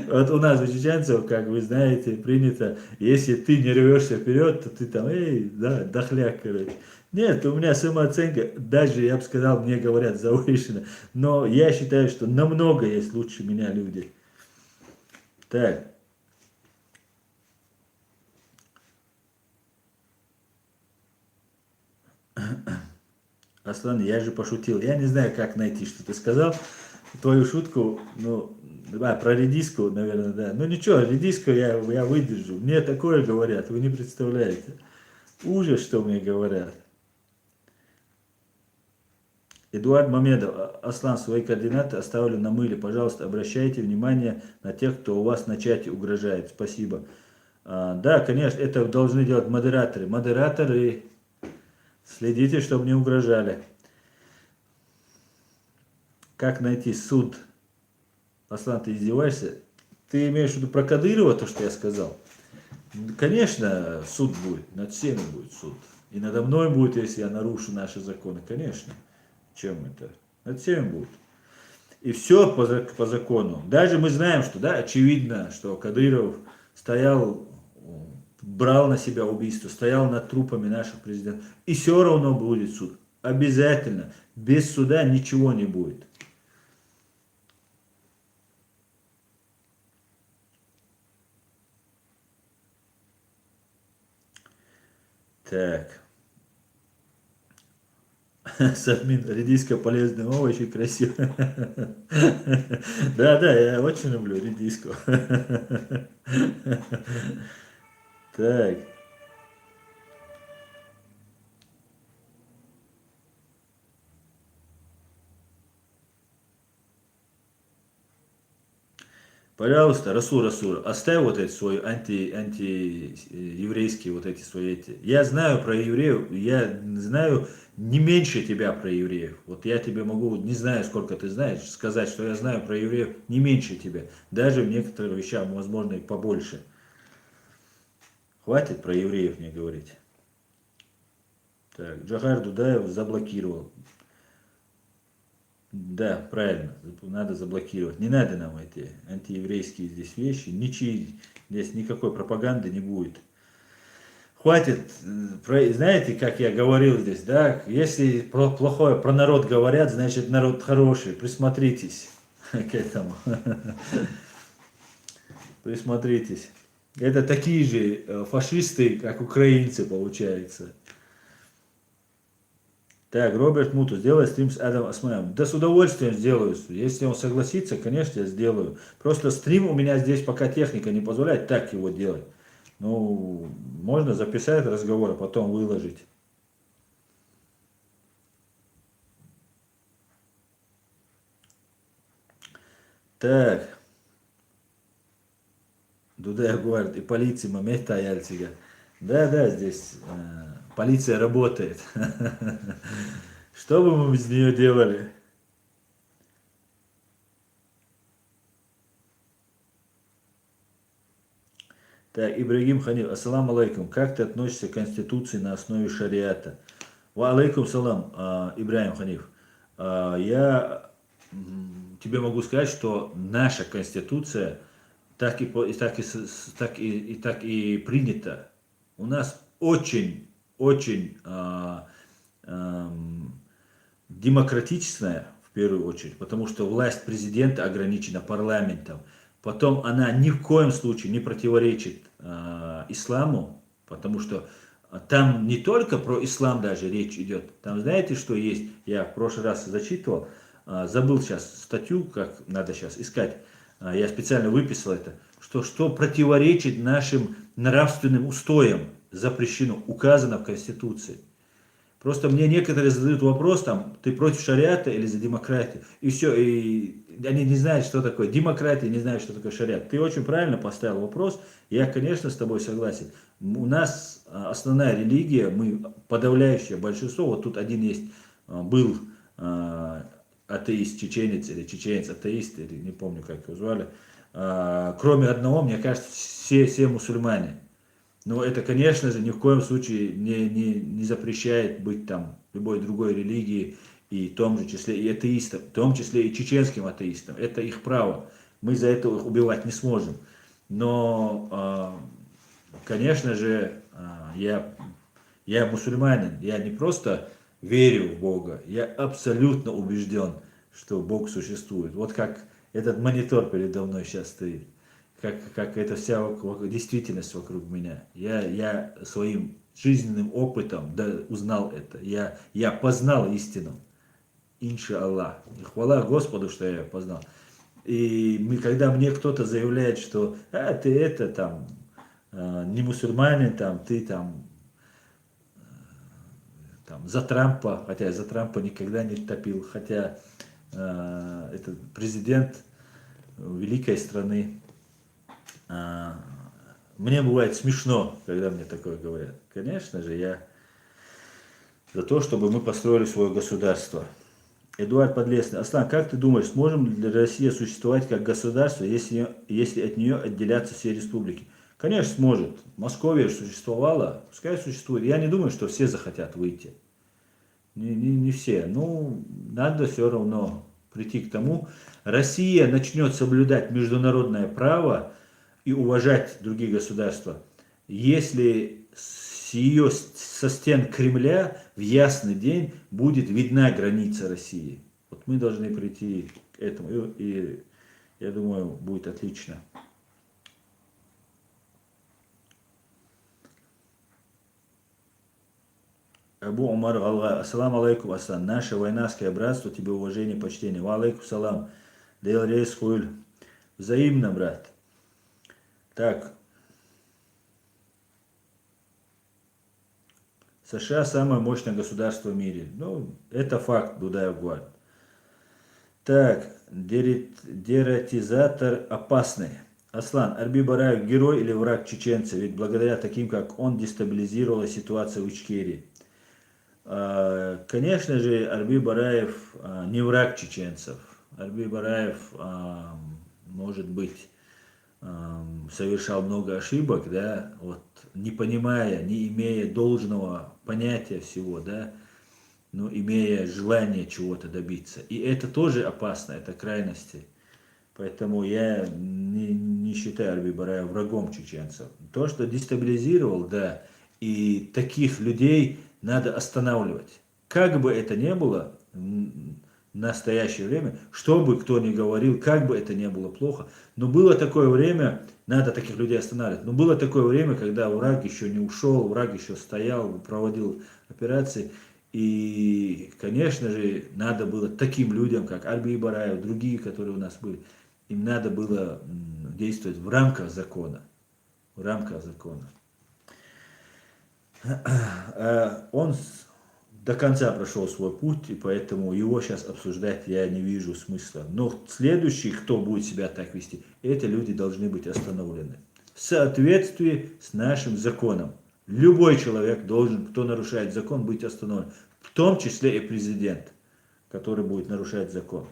Вот у нас у чеченцев, как вы знаете, принято, если ты не рвешься вперед, то ты там, эй, да, дохляк, короче. Нет, у меня самооценка, даже, я бы сказал, мне говорят, завышена, но я считаю, что намного есть лучше меня люди. Так. Аслан, я же пошутил. Я не знаю, как найти, что ты сказал. Твою шутку, ну, да, про редиску, наверное, да. Ну ничего, редиску я выдержу. Мне такое говорят, вы не представляете. Ужас, что мне говорят. Эдуард Мамедов, Аслан, свои координаты оставлю на мыле. Пожалуйста, обращайте внимание на тех, кто у вас на чате угрожает. Спасибо. Да, конечно, это должны делать модераторы. Модераторы, следите, чтобы не угрожали. Как найти суд? Аслан, ты издеваешься? Ты имеешь в виду про Кадырова, то, что я сказал? Конечно, суд будет, над всеми будет суд. И надо мной будет, если я нарушу наши законы, конечно. Чем это? Над всеми будет. И все по закону. Даже мы знаем, что, да, очевидно, что Кадыров стоял, брал на себя убийство, стоял над трупами наших президентов. И все равно будет суд. Обязательно. Без суда ничего не будет. Так. Садмин, редиска полезный овощ и красиво. Да, да, я очень люблю редиску. Так. Пожалуйста, Расул, оставь вот эти свои антиеврейские вот эти свои эти. Я знаю про евреев, я знаю не меньше тебя про евреев. Вот я тебе могу, не знаю, сколько ты знаешь, сказать, что я знаю про евреев не меньше тебя. Даже в некоторых вещах, возможно, и побольше. Хватит про евреев мне говорить. Так, Джахар Дудаев заблокировал. Да, правильно, надо заблокировать. Не надо нам эти антиеврейские здесь вещи, ничьи, здесь никакой пропаганды не будет. Хватит, знаете, как я говорил здесь, да, если плохое про народ говорят, значит народ хороший, присмотритесь к этому. Присмотритесь. Это такие же фашисты, как украинцы, получается. Так, Роберт Муту, сделай стрим с Адамом Осмаем. Да с удовольствием сделаю. Если он согласится, конечно, я сделаю. Просто стрим у меня здесь пока техника не позволяет так его делать. Ну, можно записать разговор, а потом выложить. Так. Дудаев говорит, и полиция момента яльцига. Да, здесь полиция работает. Что бы мы без нее делали? Так, Ибрагим Ханил, ассаламу алейкум. Как ты относишься к Конституции на основе шариата? Ва алейкум салам, Ибрагим Ханиф. Я тебе могу сказать, что наша Конституция так и принята. У нас очень демократичная, в первую очередь, потому что власть президента ограничена парламентом. Потом она ни в коем случае не противоречит исламу, потому что там не только про ислам даже речь идет. Там знаете, что есть? Я в прошлый раз зачитывал, забыл сейчас статью, как надо сейчас искать. Я специально выписал это, что противоречит нашим нравственным устоям, запрещено, указано в Конституции. Просто мне некоторые задают вопрос, там, ты против шариата или за демократию? И все, и они не знают, что такое демократия, не знают, что такое шариат. Ты очень правильно поставил вопрос, я, конечно, с тобой согласен. У нас основная религия, мы подавляющее большинство, вот тут один есть, был атеист, чеченец или чеченец атеист, или не помню, как его звали. Кроме одного, мне кажется, все мусульмане. Но это, конечно же, ни в коем случае не запрещает быть там любой другой религии, и в том же числе и атеистам, в том числе и чеченским атеистам. Это их право. Мы за это их убивать не сможем. Но, конечно же, я мусульманин, я не просто верю в Бога, я абсолютно убежден, что Бог существует. Вот как этот монитор передо мной сейчас стоит, как эта вся действительность вокруг меня. Я своим жизненным опытом да, узнал это. Я познал истину. Инша Аллах. И хвала Господу, что я ее познал. И когда мне кто-то заявляет, что ты это там не мусульманин, там, ты там за Трампа, хотя я за Трампа никогда не топил, хотя это президент великой страны. Мне бывает смешно, когда мне такое говорят. Конечно же, я за то, чтобы мы построили свое государство. Эдуард Подлесный. Аслан, как ты думаешь, сможем ли Россия существовать как государство, если от нее отделятся все республики? Конечно, сможет. Московия существовала, пускай существует. Я не думаю, что все захотят выйти. Не все. Ну, надо все равно прийти к тому. Россия начнет соблюдать международное право и уважать другие государства, если со стен Кремля в ясный день будет видна граница России. Вот мы должны прийти к этому, и я думаю, будет отлично. Абу Умар Галга. Ассаламу алейкум, Асан. Наше войнарское братство, тебе уважение, почтение. Ва алейкум салам. Дейл рейс хуйль. Взаимно, брат. Так. США самое мощное государство в мире. Ну, это факт, Дудаев говорит. Так, дератизатор опасный. Аслан, Арби Бараев герой или враг чеченца? Ведь благодаря таким, как он, дестабилизировала ситуацию в Ичкерии. Конечно же, Арби Бараев не враг чеченцев. Арби Бараев, может быть, совершал много ошибок, да, вот, не понимая, не имея должного понятия всего, да, но имея желание чего-то добиться. И это тоже опасно, это крайности. Поэтому я не считаю Арби Бараева врагом чеченцев. То, что дестабилизировал, да, и таких людей надо останавливать. Как бы это ни было в настоящее время, что бы кто ни говорил, как бы это ни было плохо, но было такое время, надо таких людей останавливать, но было такое время, когда враг еще не ушел, враг еще стоял, проводил операции, и, конечно же, надо было таким людям, как Арби Бараев, другие, которые у нас были, им надо было действовать в рамках закона. В рамках закона. Он до конца прошел свой путь, и поэтому его сейчас обсуждать я не вижу смысла. Но следующий, кто будет себя так вести, эти люди должны быть остановлены. В соответствии с нашим законом. Любой человек должен, кто нарушает закон, быть остановлен. В том числе и президент, который будет нарушать закон.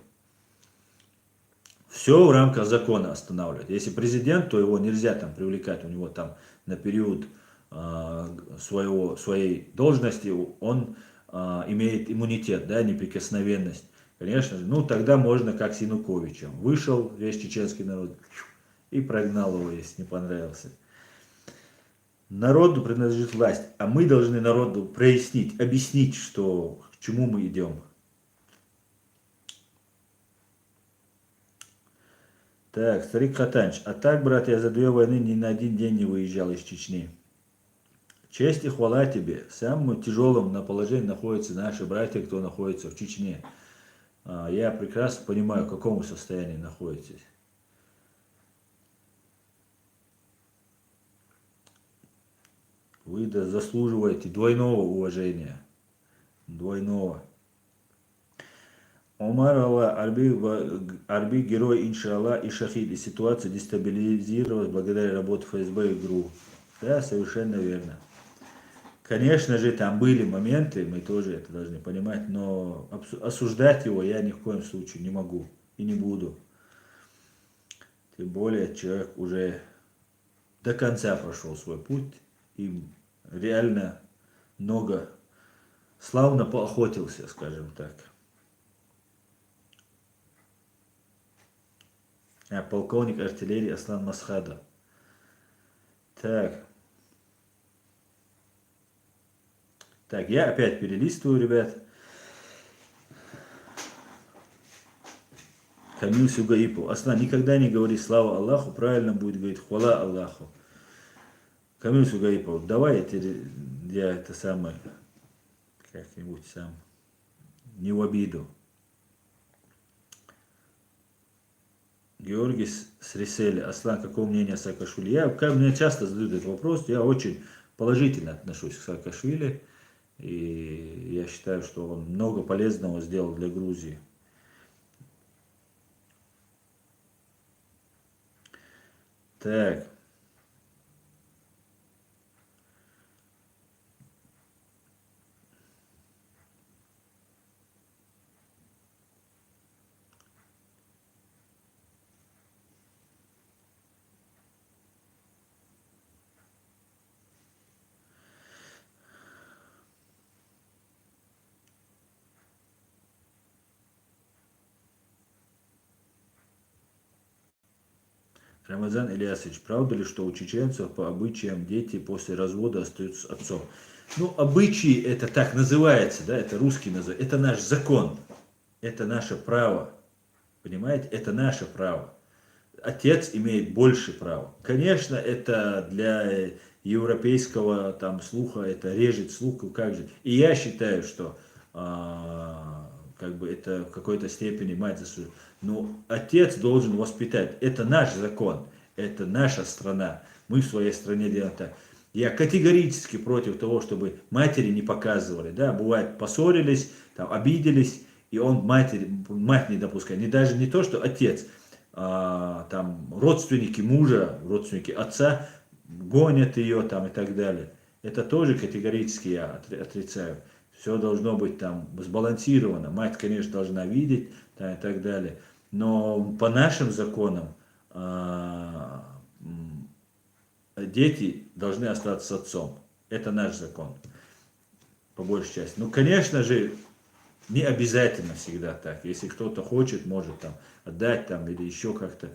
Все в рамках закона останавливать. Если президент, то его нельзя там привлекать, у него там на период своей должности он имеет иммунитет, да, неприкосновенность. Конечно же, ну тогда можно как с Януковичем. Вышел весь чеченский народ и прогнал его, если не понравился. Народу принадлежит власть, а мы должны народу прояснить, объяснить, что, к чему мы идем. Так, старик Хатанч. А так, брат, я за 2 войны ни на один день не выезжал из Чечни. Честь и хвала тебе. В самом тяжелом на положении находятся наши братья, кто находится в Чечне. Я прекрасно понимаю, в каком вы состоянии находитесь. Вы заслуживаете двойного уважения. двойного. Омар Алла, Арби герой, иншаллах, и шахид. И ситуация дестабилизировалась благодаря работе ФСБ и ГРУ. Да, совершенно верно. Конечно же, там были моменты, мы тоже это должны понимать, но осуждать его я ни в коем случае не могу и не буду. Тем более человек уже до конца прошел свой путь и реально много славно поохотился, скажем так. Полковник артиллерии Аслан Масхада. Так. Так, я опять перелистываю, ребят. Камил Сюгаипов. Аслан, никогда не говори слава Аллаху, правильно будет говорить хвала Аллаху. Камил Сюгаипов, давай я это самое, как-нибудь сам, не в обиду. Георгий Срисели. Аслан, какое мнение о Саакашвили? Мне часто задают этот вопрос, я очень положительно отношусь к Саакашвили. И я считаю, что он много полезного сделал для Грузии. Так. Рамазан Ильясович, правда ли, что у чеченцев по обычаям дети после развода остаются с отцом? Ну, обычаи это так называется, да, это русский называют, это наш закон, это наше право, понимаете, это наше право. Отец имеет больше права. Конечно, это для европейского там слуха, это режет слух, как же. И я считаю, что как бы это в какой-то степени мать заслуживает. Но отец должен воспитать. Это наш закон, это наша страна. Мы в своей стране делаем так. Я категорически против того, чтобы матери не показывали. Да, бывает, поссорились, там, обиделись, и он мать не допускает. Даже не то, что отец, там, родственники мужа, родственники отца гонят ее там, и так далее. Это тоже категорически я отрицаю. Все должно быть там сбалансировано. Мать, конечно, должна видеть там, и так далее. Но по нашим законам дети должны остаться с отцом. Это наш закон, по большей части. Ну, конечно же, не обязательно всегда так. Если кто-то хочет, может там отдать там или еще как-то.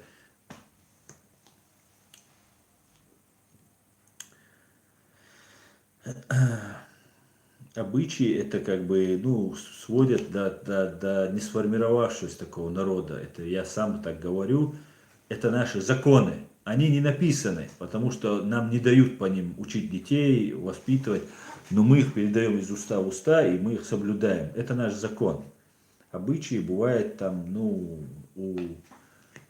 Обычаи это как бы, ну, сводят до не сформировавшегося такого народа. Это я сам так говорю. Это наши законы. Они не написаны, потому что нам не дают по ним учить детей, воспитывать. Но мы их передаем из уста в уста, и мы их соблюдаем. Это наш закон. Обычаи бывают там, ну, у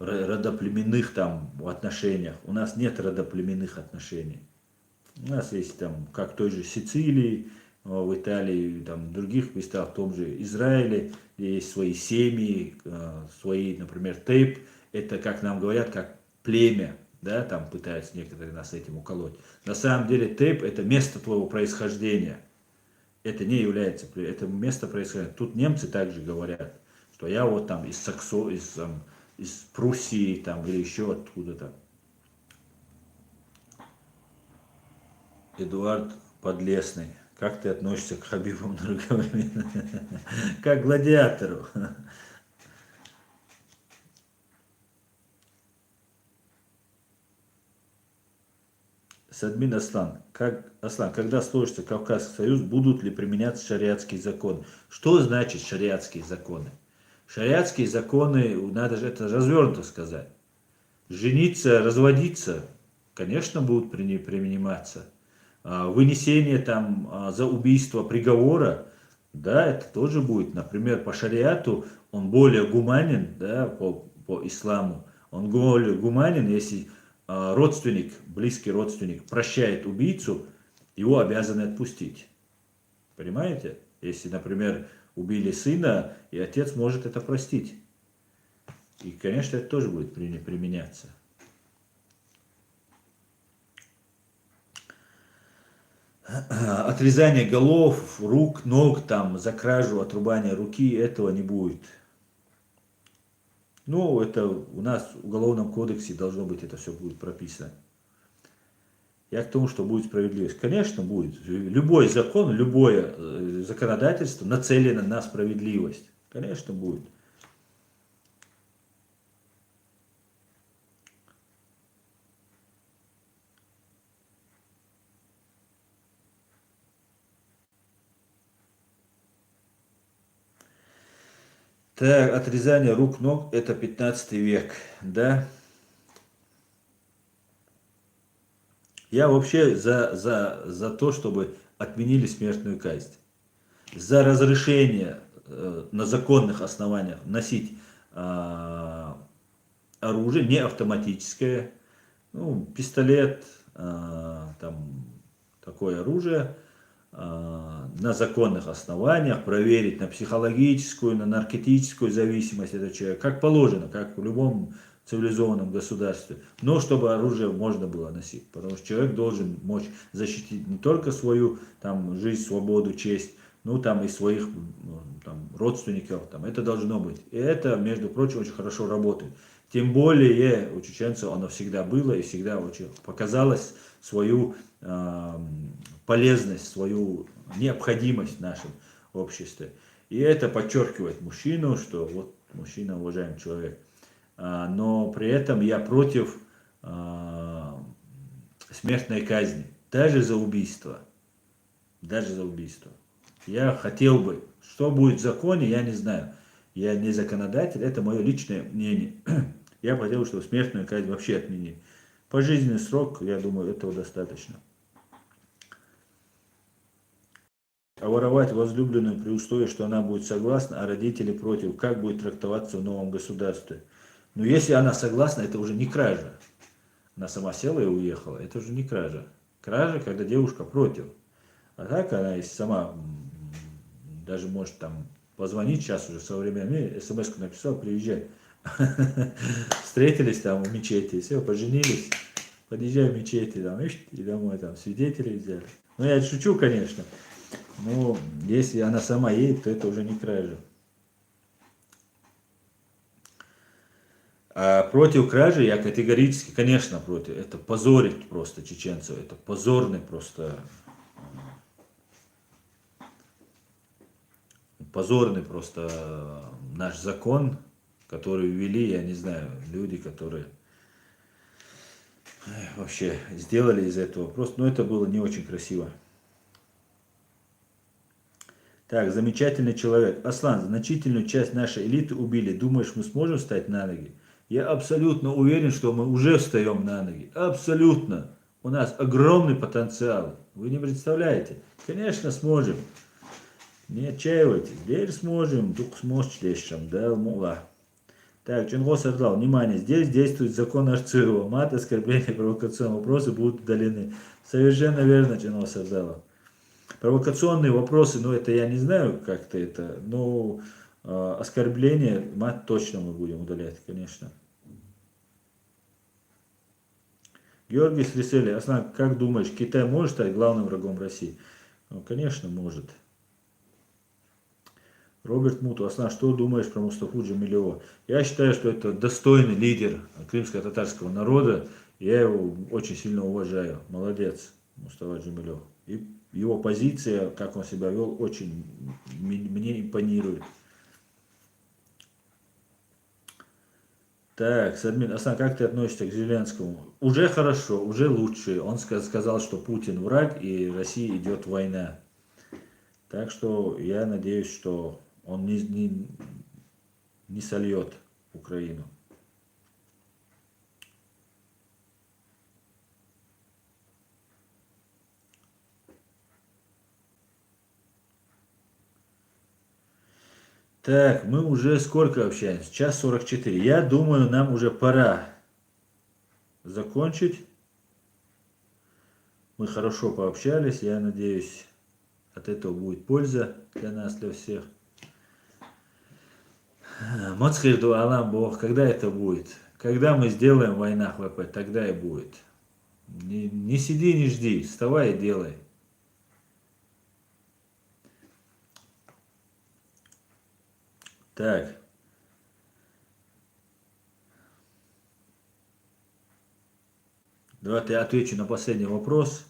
родоплеменных там отношениях. У нас нет родоплеменных отношений. У нас есть там, как в той же Сицилии, в Италии, там, в других местах, в том же Израиле, где есть свои семьи, свои, например, тейп. Это, как нам говорят, как племя, да, там пытаются некоторые нас этим уколоть. На самом деле тейп это место твоего происхождения. Это не является, это место происхождения. Тут немцы также говорят, что я вот там из из Пруссии там или еще откуда-то. Эдуард Подлесный. Как ты относишься к Хабибу Нурмагомедову? Как к гладиатору. Садмин Аслан. Аслан, когда сложится Кавказский союз, будут ли применяться шариатские законы? Что значит шариатские законы? Шариатские законы, надо же это развернуто сказать. Жениться, разводиться, конечно, будут приниматься. Вынесение там за убийство приговора, да, это тоже будет. Например, по шариату он более гуманен, да, по исламу. Он более гуманен, если родственник, близкий родственник прощает убийцу, его обязаны отпустить. Понимаете? Если, например, убили сына, и отец может это простить. И, конечно, это тоже будет применяться. Отрезание голов, рук, ног, там, за кражу, отрубание руки, этого не будет. Ну, это у нас в Уголовном кодексе должно быть, это все будет прописано. Я к тому, что будет справедливость. Конечно, будет. Любой закон, любое законодательство нацелено на справедливость. Конечно, будет. Так, отрезание рук, ног, это 15 век, да? Я вообще за то, чтобы отменили смертную казнь. За разрешение на законных основаниях носить оружие, не автоматическое, ну, пистолет, там, такое оружие, на законных основаниях, проверить на психологическую, на наркотическую зависимость этого человека, как положено, как в любом цивилизованном государстве, но чтобы оружие можно было носить, потому что человек должен мочь защитить не только свою там, жизнь, свободу, честь, ну там и своих там, родственников, там, это должно быть. И это, между прочим, очень хорошо работает. Тем более у чеченцев оно всегда было и всегда очень показалось свою полезность, свою необходимость в нашем обществе. И это подчеркивает мужчину, что вот мужчина уважаемый человек. Но при этом я против смертной казни, даже за убийство. Даже за убийство. Я хотел бы, что будет в законе, я не знаю. Я не законодатель, это мое личное мнение. Я хотел бы, чтобы смертную казнь вообще отменили. Пожизненный срок, я думаю, этого достаточно. А воровать возлюбленную при условии, что она будет согласна, а родители против, как будет трактоваться в новом государстве? Но если она согласна, это уже не кража. Она сама села и уехала, это уже не кража. Кража, когда девушка против. А так она, если сама даже может там позвонить, сейчас уже в современном мире, смс-ку написал, приезжай. Встретились там в мечети, все, поженились, подъезжай в мечети, там, и домой там свидетелей взяли. Ну, я шучу, конечно. Но если она сама едет, то это уже не кража. А против кражи я категорически, конечно, против. Это позорить просто чеченцев. Это позорный просто наш закон, который ввели, я не знаю, люди, которые вообще сделали из этого просто, но это было не очень красиво. Так, замечательный человек. Аслан, значительную часть нашей элиты убили. Думаешь, мы сможем встать на ноги? Я абсолютно уверен, что мы уже встаем на ноги. Абсолютно. У нас огромный потенциал. Вы не представляете. Конечно, сможем. Не отчаивайтесь. Теперь сможем. Дух сможешь лещем. Да, мула. Так, Чингос Ардал, внимание, здесь действует закон Арцирова. Мат, оскорбления, провокационные вопросы будут удалены. Совершенно верно, Чингос Ардалов. Провокационные вопросы, ну это я не знаю, как-то это, но оскорбления, мат точно мы будем удалять, конечно. Георгий Срисели, Аслан, как думаешь, Китай может стать главным врагом России? Ну, конечно, может. Роберт Муту, Аслан, что думаешь про Мустафу Джамилева? Я считаю, что это достойный лидер крымско-татарского народа. Я его очень сильно уважаю. Молодец, Мустафа Джамилев. И его позиция, как он себя вел, очень мне импонирует. Так, Садмин, Аслан, как ты относишься к Зеленскому? Уже хорошо, уже лучше. Он сказал, что Путин враг и России идет война. Так что я надеюсь, что он не сольет Украину. Так, мы уже сколько общаемся? Час 44. Я думаю, нам уже пора закончить. Мы хорошо пообщались, я надеюсь. от этого будет польза для нас, для всех. Моцхирду Аллах Бог, когда это будет? Когда мы сделаем война ХВП, тогда и будет. Не сиди, не жди, вставай и делай. Так. Давайте я отвечу на последний вопрос.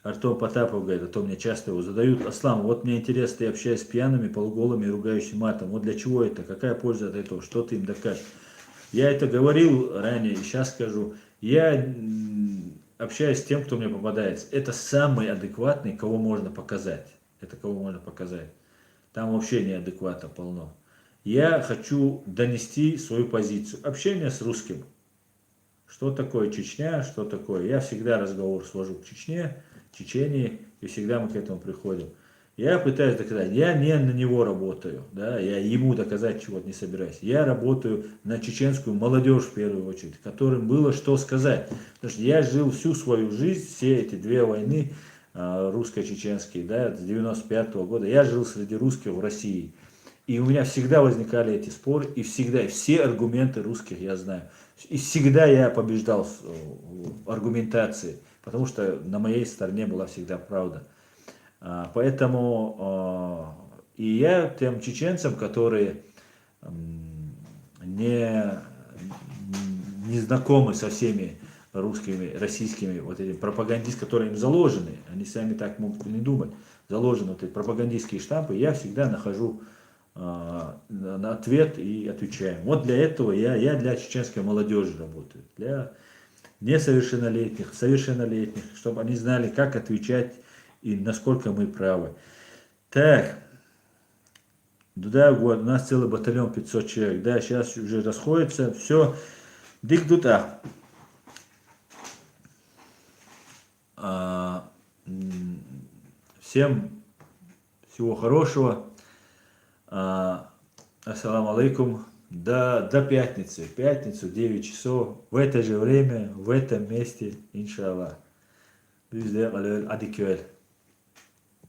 Артем Потапов говорит, а то мне часто его задают. Аслам, вот мне интересно, ты общаешься с пьяными, полуголыми, ругающими матом. Вот для чего это? Какая польза от этого? Что ты им докажешь? Я это говорил ранее и сейчас скажу. Я общаюсь с тем, кто мне попадается. Это самый адекватный, кого можно показать. Это кого можно показать. Там вообще неадеквата полно. Я хочу донести свою позицию. Общение с русским. Что такое Чечня, что такое. Я всегда разговор свожу к Чечне, Чечении, и всегда мы к этому приходим. Я пытаюсь доказать, я не на него работаю, да, я ему доказать чего-то не собираюсь. Я работаю на чеченскую молодежь в первую очередь, которым было что сказать. Потому что я жил всю свою жизнь, все эти две войны русско-чеченские, да, с 95-го года, я жил среди русских в России. И у меня всегда возникали эти споры, и всегда, и все аргументы русских я знаю. И всегда я побеждал в аргументации, потому что на моей стороне была всегда правда. Поэтому и я тем чеченцам, которые не знакомы со всеми русскими, российскими вот этими пропагандистами, которые им заложены, они сами так могут не думать, заложены вот эти пропагандистские штампы, я всегда нахожу на ответ и отвечаем. Вот для этого я для чеченской молодежи работаю, для несовершеннолетних, совершеннолетних, чтобы они знали, как отвечать и насколько мы правы. Так, да, вот, у нас целый батальон 500 человек, да, сейчас уже расходится, все, дик-дута. Всем всего хорошего. Ассаламу алейкум. До пятницы. Пятницу, 9 часов. В это же время, в этом месте, иншаллах. Biz de Adiköy'e